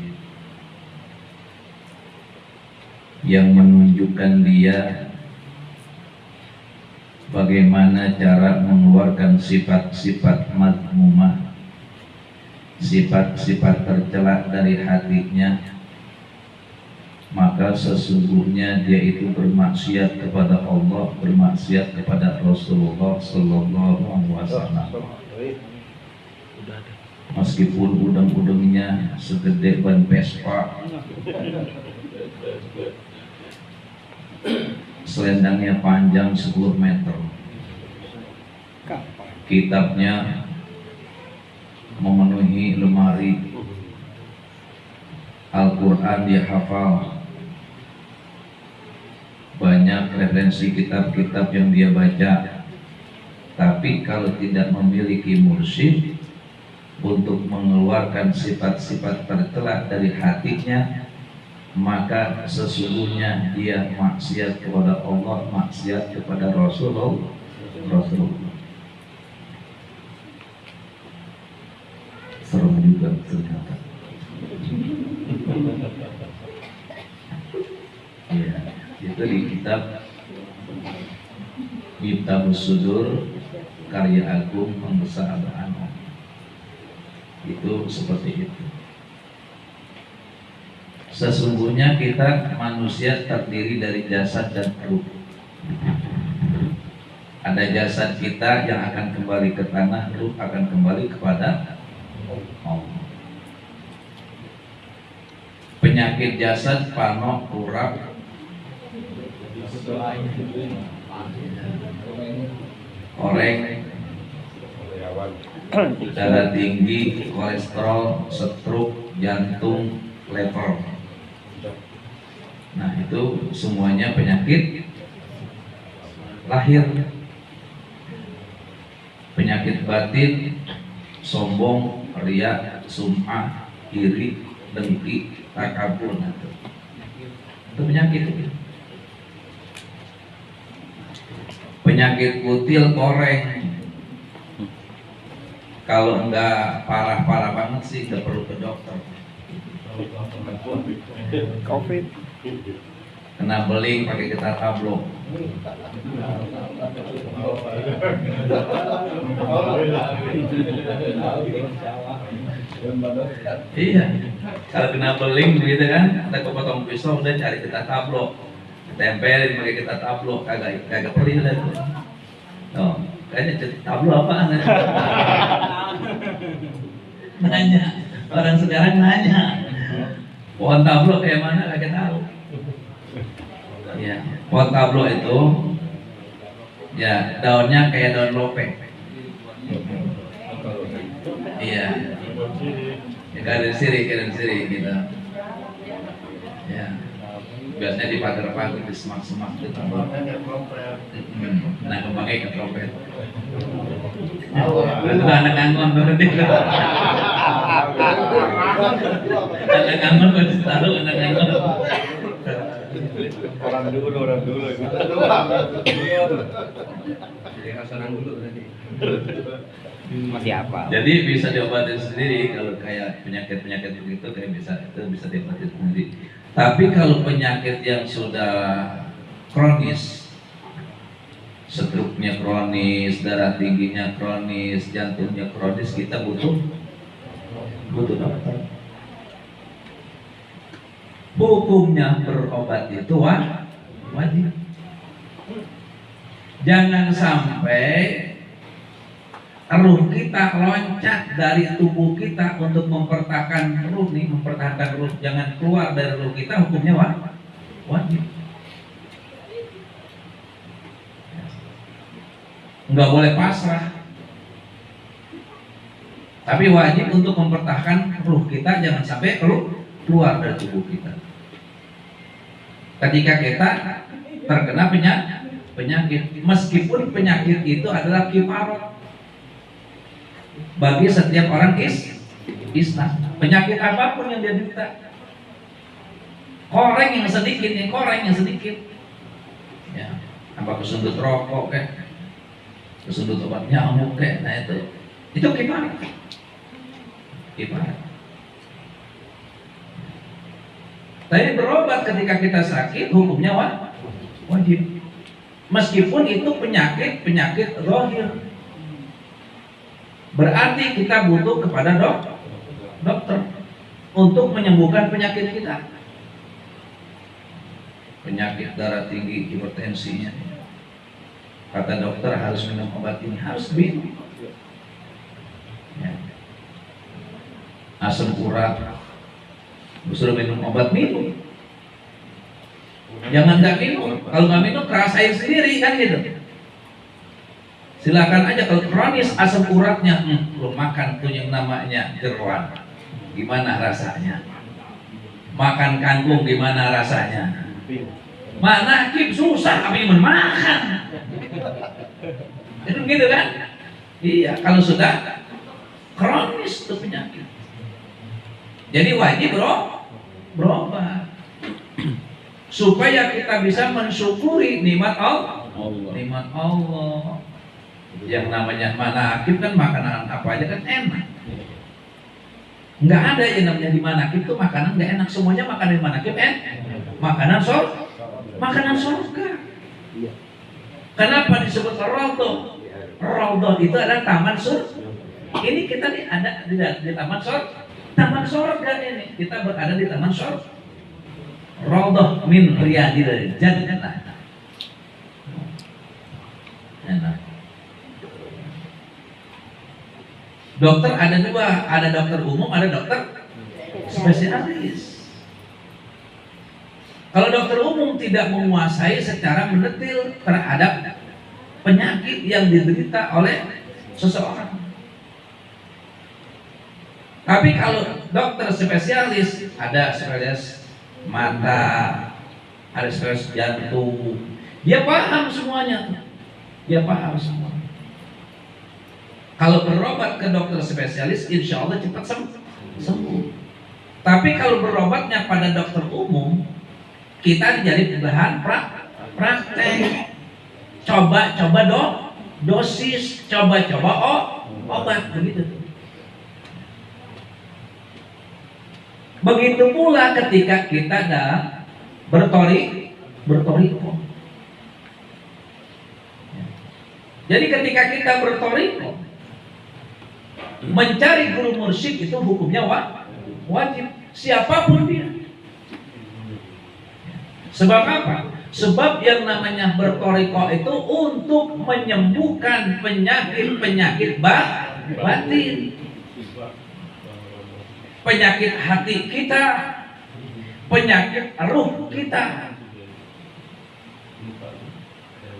yang menunjukkan dia bagaimana cara mengeluarkan sifat-sifat madmumah, sifat-sifat tercela dari hatinya, maka sesungguhnya dia itu bermaksiat kepada Allah, bermaksiat kepada Rasulullah Sallallahu Alaihi Wasallam. Meskipun udang-udangnya segede ban Vespa, selendangnya panjang 10 meter, kitabnya memenuhi lemari, Al-Quran dia hafal, banyak referensi kitab-kitab yang dia baca, tapi kalau tidak memiliki mursyid untuk mengeluarkan sifat-sifat tercela dari hatinya, maka sesungguhnya dia maksiat kepada Allah, maksiat kepada Rasulullah. Serem juga ternyata. Ya, itu di kitab Miftahus Sudur karya agung Pembesar Anak. Itu seperti itu. Sesungguhnya kita manusia terdiri dari jasad dan ruh. Ada jasad kita yang akan kembali ke tanah, ruh akan kembali kepada Allah. Penyakit jasad panok, kurap, koreng, darah tinggi, kolesterol, stroke, jantung, lever. Nah, itu semuanya penyakit lahir. Penyakit batin, sombong, riya, sum'ah, iri, dengki, takabur. Itu penyakit itu. Penyakit kutil, koreng. Kalau enggak parah-parah banget sih enggak perlu ke dokter. Covid. Kena beling pakai getah tablo. Iya. Kalau kena beling begitu kan, kita kepotong pisau udah cari getah tablo. Tempelin pakai getah tablo, kagak perih lah. Oh, kayaknya tablo apaan? Nanya, orang sekarang nanya. Pohon tablo kayak mana kagak tahu. Ya, pohon tablo itu ya daunnya kayak daun lope. Iya. Ya, kanan siri gitu. Ya. Biasanya di pagar-pagar di semak-semak gitu. Nah, kembangnya ke trompet. Itu anak ngangon berarti. Anak ngangon berarti tahu anak ngangon. Orang dulu. Jadi hasanang dulu tadi. Masih apa? Jadi bisa diobatin sendiri kalau kayak penyakit begitu kayak bisa diobatin sendiri. Tapi kalau penyakit yang sudah kronis, Struknya kronis, darah tingginya kronis, jantungnya kronis, kita butuh dokter. Hukumnya berobat itu wajib. Jangan sampai ruh kita loncat dari tubuh kita untuk mempertahankan ruh, jangan keluar dari ruh kita, hukumnya wajib. Nggak boleh pasrah, tapi wajib untuk mempertahankan ruh kita, jangan sampai keluar dari tubuh kita. Ketika kita terkena penyakit, meskipun penyakit itu adalah kifarat bagi setiap orang Islam, penyakit apapun yang dia derita, koreng yang sedikit, ya, apa kesundut rokok kesundut obat nyamuk nah itu kifarat. Tapi berobat ketika kita sakit hukumnya wajib, meskipun itu penyakit zahir. Berarti kita butuh kepada dokter untuk menyembuhkan penyakit kita. Penyakit darah tinggi, hipertensinya, kata dokter harus minum obat ini, harus minum. Ya. Asam urat, disuruh minum obat, minum. Jangan nggak minum. Kalau nggak minum rasain sendiri kan gitu. Silakan aja kalau kronis asam uratnya, belum makan tuh yang namanya jeroan, gimana rasanya? Makan kangkung gimana rasanya? Mana Kim susah kami makan. Itu gitu kan? Iya, kalau sudah kronis tuh penyakit. Jadi wajib berobat supaya kita bisa mensyukuri nikmat Allah. Nikmat Allah. Yang namanya manakib kan makanan apa aja kan enak. Nggak ada yang namanya di manakib tuh makanan nggak enak. Semuanya makanan di manakib makanan surga. Kenapa disebut Raudhah? Raudhah itu adalah taman surga. Ini kita ada di taman surga. Taman surga ini, kita berada di taman surga. Raudhah min riyadil jannah. Enak. Dokter ada dua, ada dokter umum, ada dokter spesialis. Kalau dokter umum tidak menguasai secara mendetil terhadap penyakit yang diderita oleh seseorang. Tapi kalau dokter spesialis, ada spesialis mata, ada spesialis jantung, dia paham semuanya. Dia paham semua. Kalau berobat ke dokter spesialis, insya Allah cepat sembuh. Tapi kalau berobatnya pada dokter umum, kita jadi bahan praktek. Coba-coba dosis, coba-coba obat, begitu. Begitu pula ketika kita bertoriko. Jadi ketika kita bertoriko, mencari guru mursyid itu hukumnya wajib, siapapun dia. Sebab apa? Sebab yang namanya bertoriko itu untuk menyembuhkan penyakit batin, penyakit hati kita, penyakit ruh kita.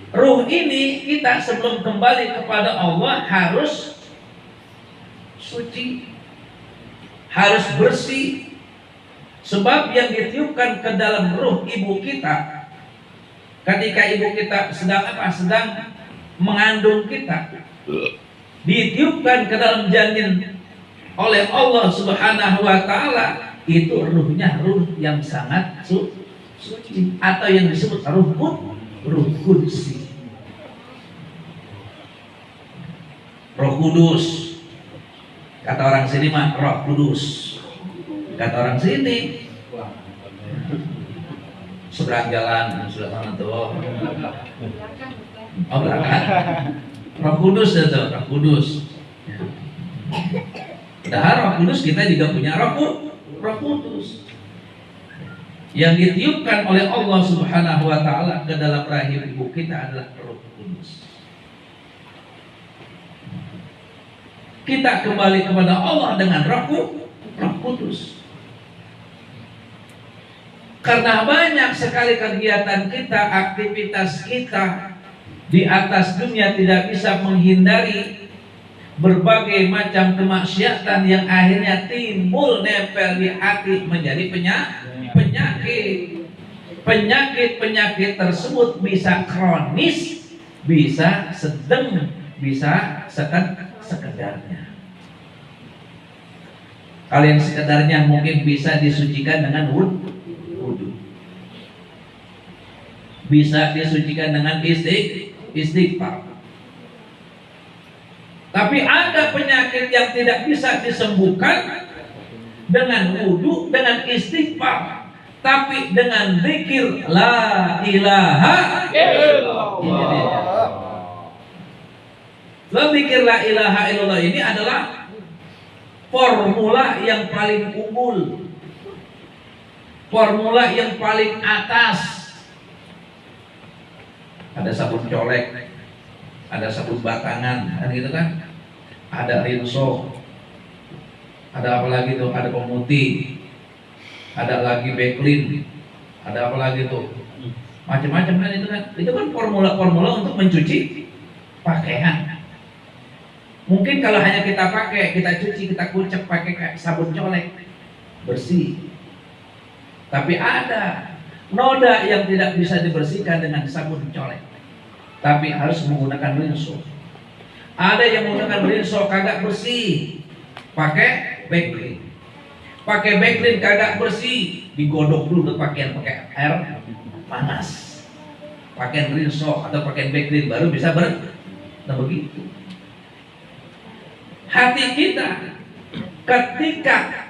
Ruh ini kita sebelum kembali kepada Allah harus suci, harus bersih. Sebab yang ditiupkan ke dalam ruh ibu kita ketika ibu kita sedang mengandung kita, ditiupkan ke dalam janin oleh Allah Subhanahu wa taala, itu ruhnya ruh yang sangat suci, atau yang disebut ruh kudus. Roh Kudus. Kata orang sini mah Roh Kudus. Kata orang sini seberang jalan sudah sana tuh. Oh berangkat. Roh Kudus itu, Roh Kudus. Padahal Roh Kudus kita juga punya Roh Kudus yang ditiupkan oleh Allah Subhanahu wa taala ke dalam rahim ibu kita adalah Roh Kudus. Kita kembali kepada Allah dengan Roh Kudus. Karena banyak sekali kegiatan kita, aktivitas kita di atas dunia tidak bisa menghindari berbagai macam kemaksiatan yang akhirnya timbul nempel di hati menjadi penyakit. Penyakit tersebut bisa kronis, bisa sedang, bisa sekedarnya. Kalau yang sekedarnya mungkin bisa disucikan dengan wudhu, bisa disucikan dengan istighfar. Tapi ada penyakit yang tidak bisa disembuhkan dengan wudhu, dengan istighfar, tapi dengan zikir la ilaha illallah. Zikir la ilaha illallah ini adalah formula yang paling unggul, formula yang paling atas. Ada sabun colek, ada sabun batangan, kan gitu kan? Ada rinso, ada apa lagi tuh? Ada pemutih, ada lagi backlin, ada apa lagi tuh? Macam-macam kan itu kan? Itu kan formula-formula untuk mencuci pakaian. Mungkin kalau hanya kita pakai, kita cuci, kita kucek pakai sabun colek, bersih. Tapi ada noda yang tidak bisa dibersihkan dengan sabun colek, tapi harus menggunakan rinso. Ada yang menggunakan rinso kagak bersih, pakai backlin. Pakai backlin kagak bersih, digodok dulu pakaian pakai air panas. Pakaian rinso atau pakaian backlin baru bisa nah begitu. Hati kita ketika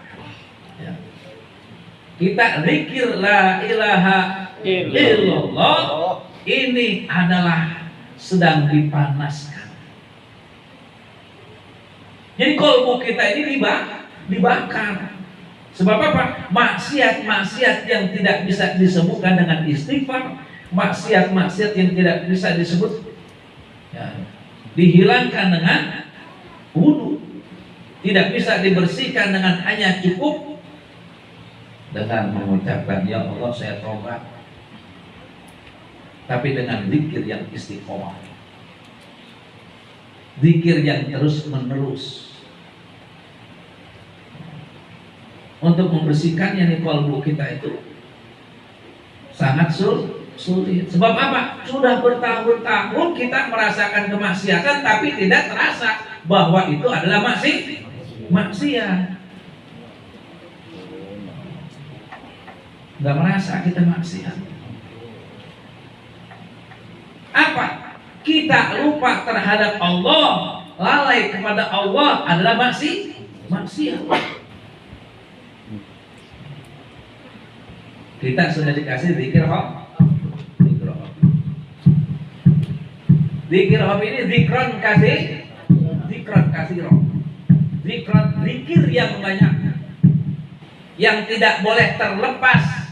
kita zikir la ilaha illallah, ini adalah sedang dipanaskan. Jadi kolbu kita ini dibakar. Sebab apa? Maksiat-maksiat yang tidak bisa disembuhkan dengan istighfar, maksiat-maksiat yang tidak bisa disebut dihilangkan dengan wudu, tidak bisa dibersihkan dengan hanya cukup dengan mengucapkan ya Allah saya tobat, tapi dengan zikir yang istiqomah, zikir yang terus menerus. Untuk membersihkannya nih kalbu kita itu sangat sulit. Sebab apa? Sudah bertahun-tahun kita merasakan kemaksiatan tapi tidak terasa bahwa itu adalah maksiat. Nggak merasa kita maksiat. Apa? Kita lupa terhadap Allah, lalai kepada Allah adalah maksiat. Kita sudah dikasih zikir hobi. Zikir hobi ini zikron kasih roh. Zikir yang banyak, yang tidak boleh terlepas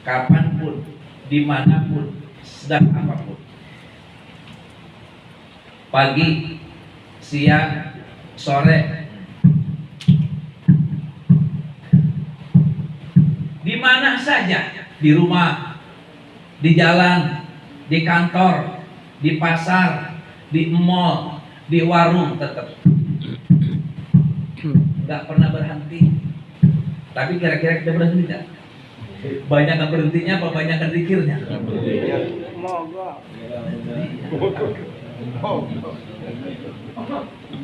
kapanpun, dimanapun, sedang apapun. Pagi, siang, sore, di mana saja, di rumah, di jalan, di kantor, di pasar, di mall, di warung, tetap nggak pernah berhenti. Tapi kira-kira kita berhenti tidak? Banyak berhentinya apa banyak zikirnya?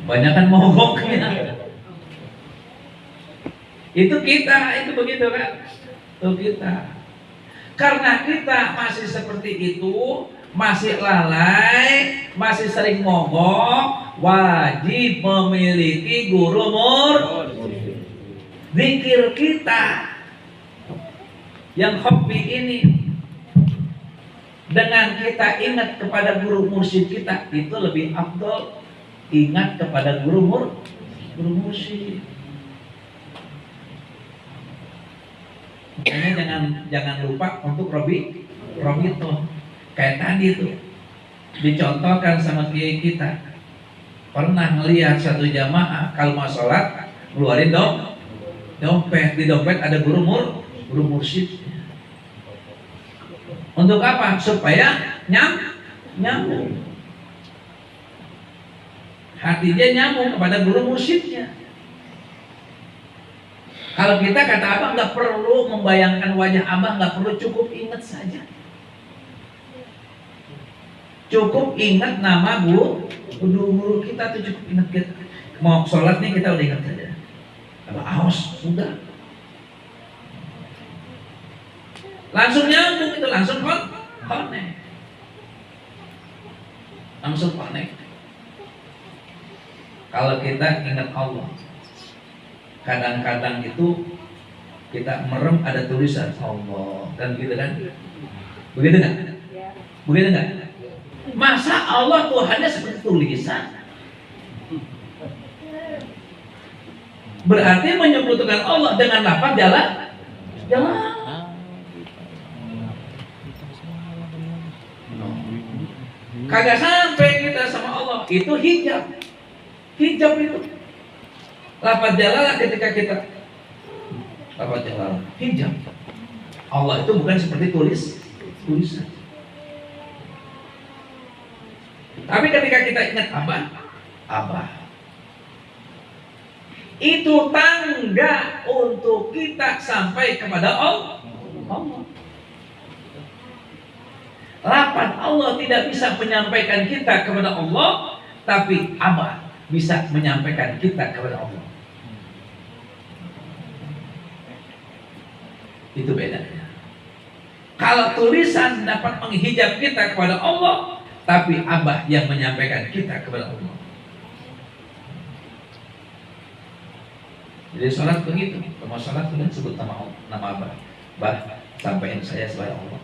Banyakan mogoknya. Itu kita, itu begitu kan? Itu kita. Karena kita masih seperti itu, masih lalai, masih sering mogok, wajib memiliki guru zikir kita yang hobi ini Dengan kita ingat kepada guru mursyid kita itu lebih afdol ingat kepada guru mursyid. Makanya jangan lupa untuk Robi itu kayak tadi tuh dicontohkan sama kiai kita. Pernah melihat satu jamaah kalau mau sholat keluarin dompet, di dompet ada guru mursyid. Untuk apa? Supaya nyambung. Hatinya nyambung kepada guru mursyidnya. Kalau kita kata abang nggak perlu membayangkan wajah abang, nggak perlu, cukup ingat saja. Cukup ingat nama guru kita tuh, cukup ingat kita. Mau sholat nih kita udah ingat saja. Apa aos sudah. Langsung nyambung itu, langsung connect. Langsung connect. Kalau kita ingat Allah, kadang-kadang itu kita merem ada tulisan Allah dan gitu kan? Begitu nggak? Begitu nggak? Masa Allah Tuhannya seperti tulisan? Berarti menyebutkan Allah dengan lafaz jalan. Kagak sampai kita sama Allah, itu hijab itu. Lafaz jalalah ketika kita lafaz jalalah hijab. Allah itu bukan seperti tulisan. Tapi ketika kita ingat Abah, itu tangga untuk kita sampai kepada Allah. Lafaz Allah tidak bisa menyampaikan kita kepada Allah, tapi Abah bisa menyampaikan kita kepada Allah. Itu bedanya. Kalau tulisan dapat menghijab kita kepada Allah, tapi Abah yang menyampaikan kita kepada Allah. Jadi sholat begitu. Kalau sholat kemudian sebut nama Abah. Bah, sampaikan saya sebagai Allah.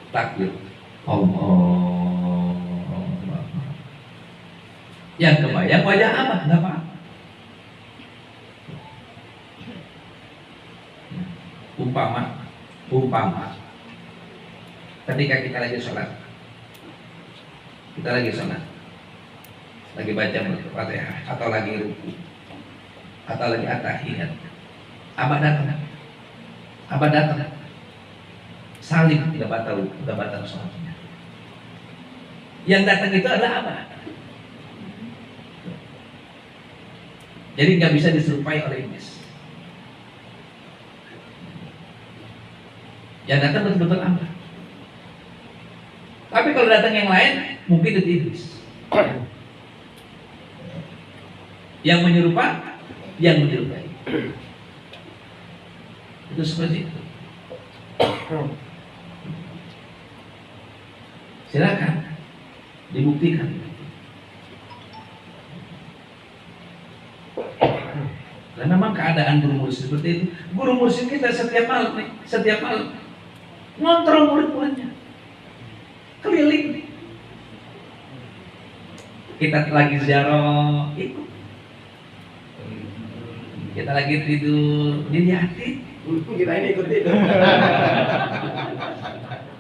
Takbir Allah. Yang kebayang wajah Abah, nggak apa-apa. Umpama ketika kita lagi sholat, lagi baca Fatihah atau lagi ruku atau lagi at-tahiyat, Abah datang. Salim tidak batal sholatnya. Yang datang itu adalah Abah. Jadi nggak bisa diserupai oleh iblis. Yang datang betul-betul Abah. Tapi kalau datang yang lain, mungkin itu iblis. Yang menyerupai. Itu seperti itu. Silakan dibuktikan. Karena memang keadaan guru mursyid seperti itu. Guru mursyid kita setiap malam ngontrol murid-muridnya, keliling. Kita lagi ziarah, ikut. Kita lagi tidur, dilihatin. Kita ini ikut tidur.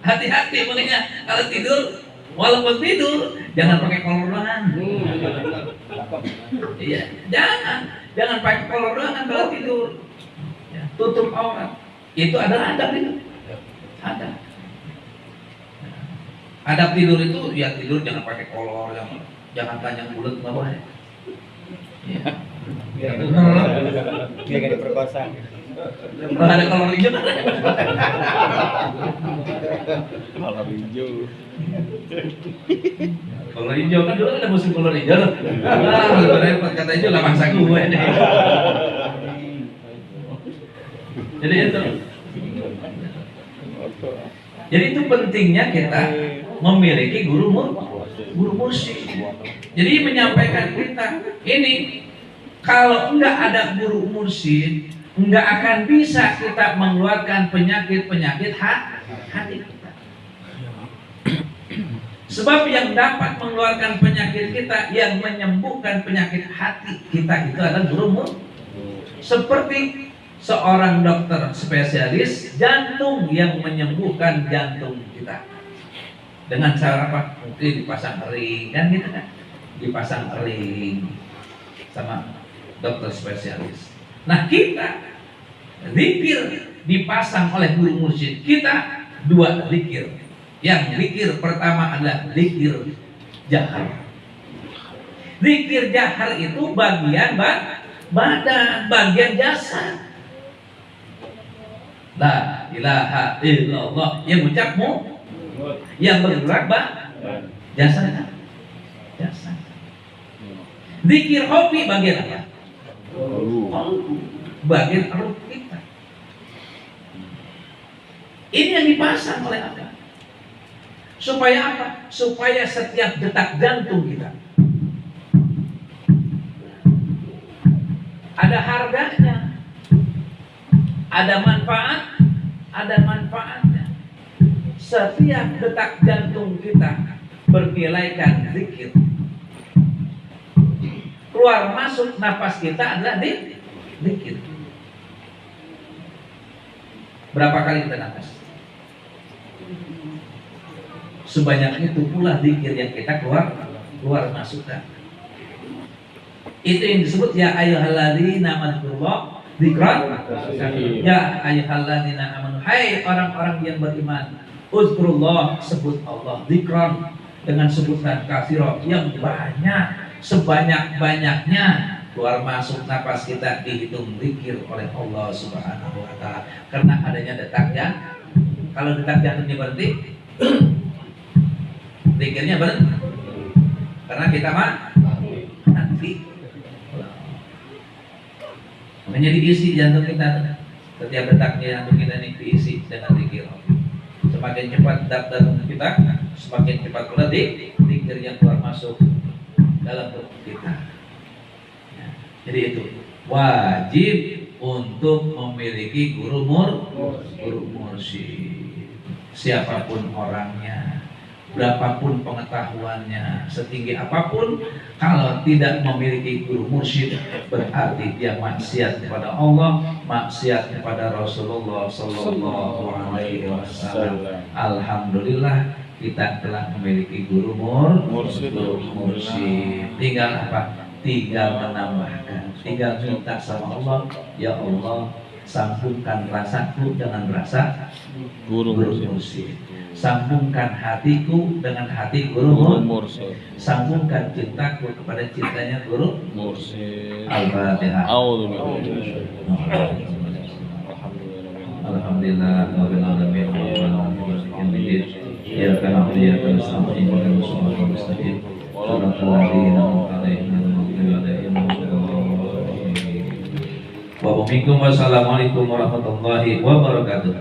Hati-hati makanya kalau tidur, walaupun tidur jangan pakai kolor ruangan. Iya, jangan pakai kolor ruangan kalau tidur. Ya, tutup aurat. Itu adalah adab itu. Adab tidur itu ya tidur jangan pakai kolor, jangan panjang bulat, nggak boleh. Ya. Biar gak diperkosa. Kalau ada kolor hijau kan? Kolor hijau kan dulu ada musim kolor hijau. Repot kata hijau lah bangsa gue deh. Jadi itu. Jadi itu pentingnya kita memiliki guru mursyid. Jadi menyampaikan kita ini, kalau enggak ada guru mursyid, nggak akan bisa kita mengeluarkan penyakit-penyakit hati kita. Sebab yang dapat mengeluarkan penyakit kita, yang menyembuhkan penyakit hati kita itu adalah guru mursyid. Seperti seorang dokter spesialis jantung yang menyembuhkan jantung kita. Dengan cara apa? Mungkin dipasang ring, kan gitu kan? Dipasang ring sama dokter spesialis. Nah kita zikir dipasang oleh guru mursyid kita, dua zikir. Yang zikir pertama adalah zikir jahar. Zikir jahar itu bagian badan, bagian jasad. La ilaha illallah, yang ucapmu, yang bergerak jasad. Jasad. Zikir hobi bagian apa? Bagian ruh kita. Ini yang dipasang oleh apa? Supaya apa? Supaya setiap detak jantung kita ada harganya, ada manfaatnya. Setiap detak jantung kita bernilaikan zikir. Keluar masuk napas kita adalah zikir. Berapa kali kita napas? Sebanyak itu pula zikir yang kita keluar masukkan. Itu yang disebut ya ayyuhalladzina amanu dzikran. Ya ayyuhalladzina amanu, hai orang-orang yang beriman, uzkurullah, sebut Allah, dzikran, dengan sebutan katsira yang banyak, sebanyak-banyaknya. Keluar masuk napas kita dihitung zikir oleh Allah Subhanahu wa taala. Karena adanya detak jantung. Kalau detak jantungnya berhenti, zikirnya berhenti. Karena kita mati. Makanya diisi jantung kita. Setiap detaknya jantung kita ini diisi dengan zikir. Semakin cepat detak jantung kita, semakin cepat pula zikir yang keluar masuk dalam tubuh kita. Jadi itu wajib untuk memiliki guru mursyid. Siapapun orangnya, berapapun pengetahuannya, setinggi apapun, kalau tidak memiliki guru mursyid berarti dia maksiat kepada Allah, maksiat kepada Rasulullah Sallallahu Alaihi Wasallam. Alhamdulillah kita telah memiliki guru mursyid. Tinggal apa? Tinggal menambahkan, tinggal minta sama Allah, ya Allah sambungkan rasaku dengan rasa guru mursyid. Sambungkan hatiku dengan hati guru mursyid. Sambungkan cintaku kepada cintanya guru mursyid. Al-Fatihah. Alhamdulillah rabbil alamin. Ya kana ya kana sampai pada semua mustaqim. Wassalamualaikum warahmatullahi wabarakatuh.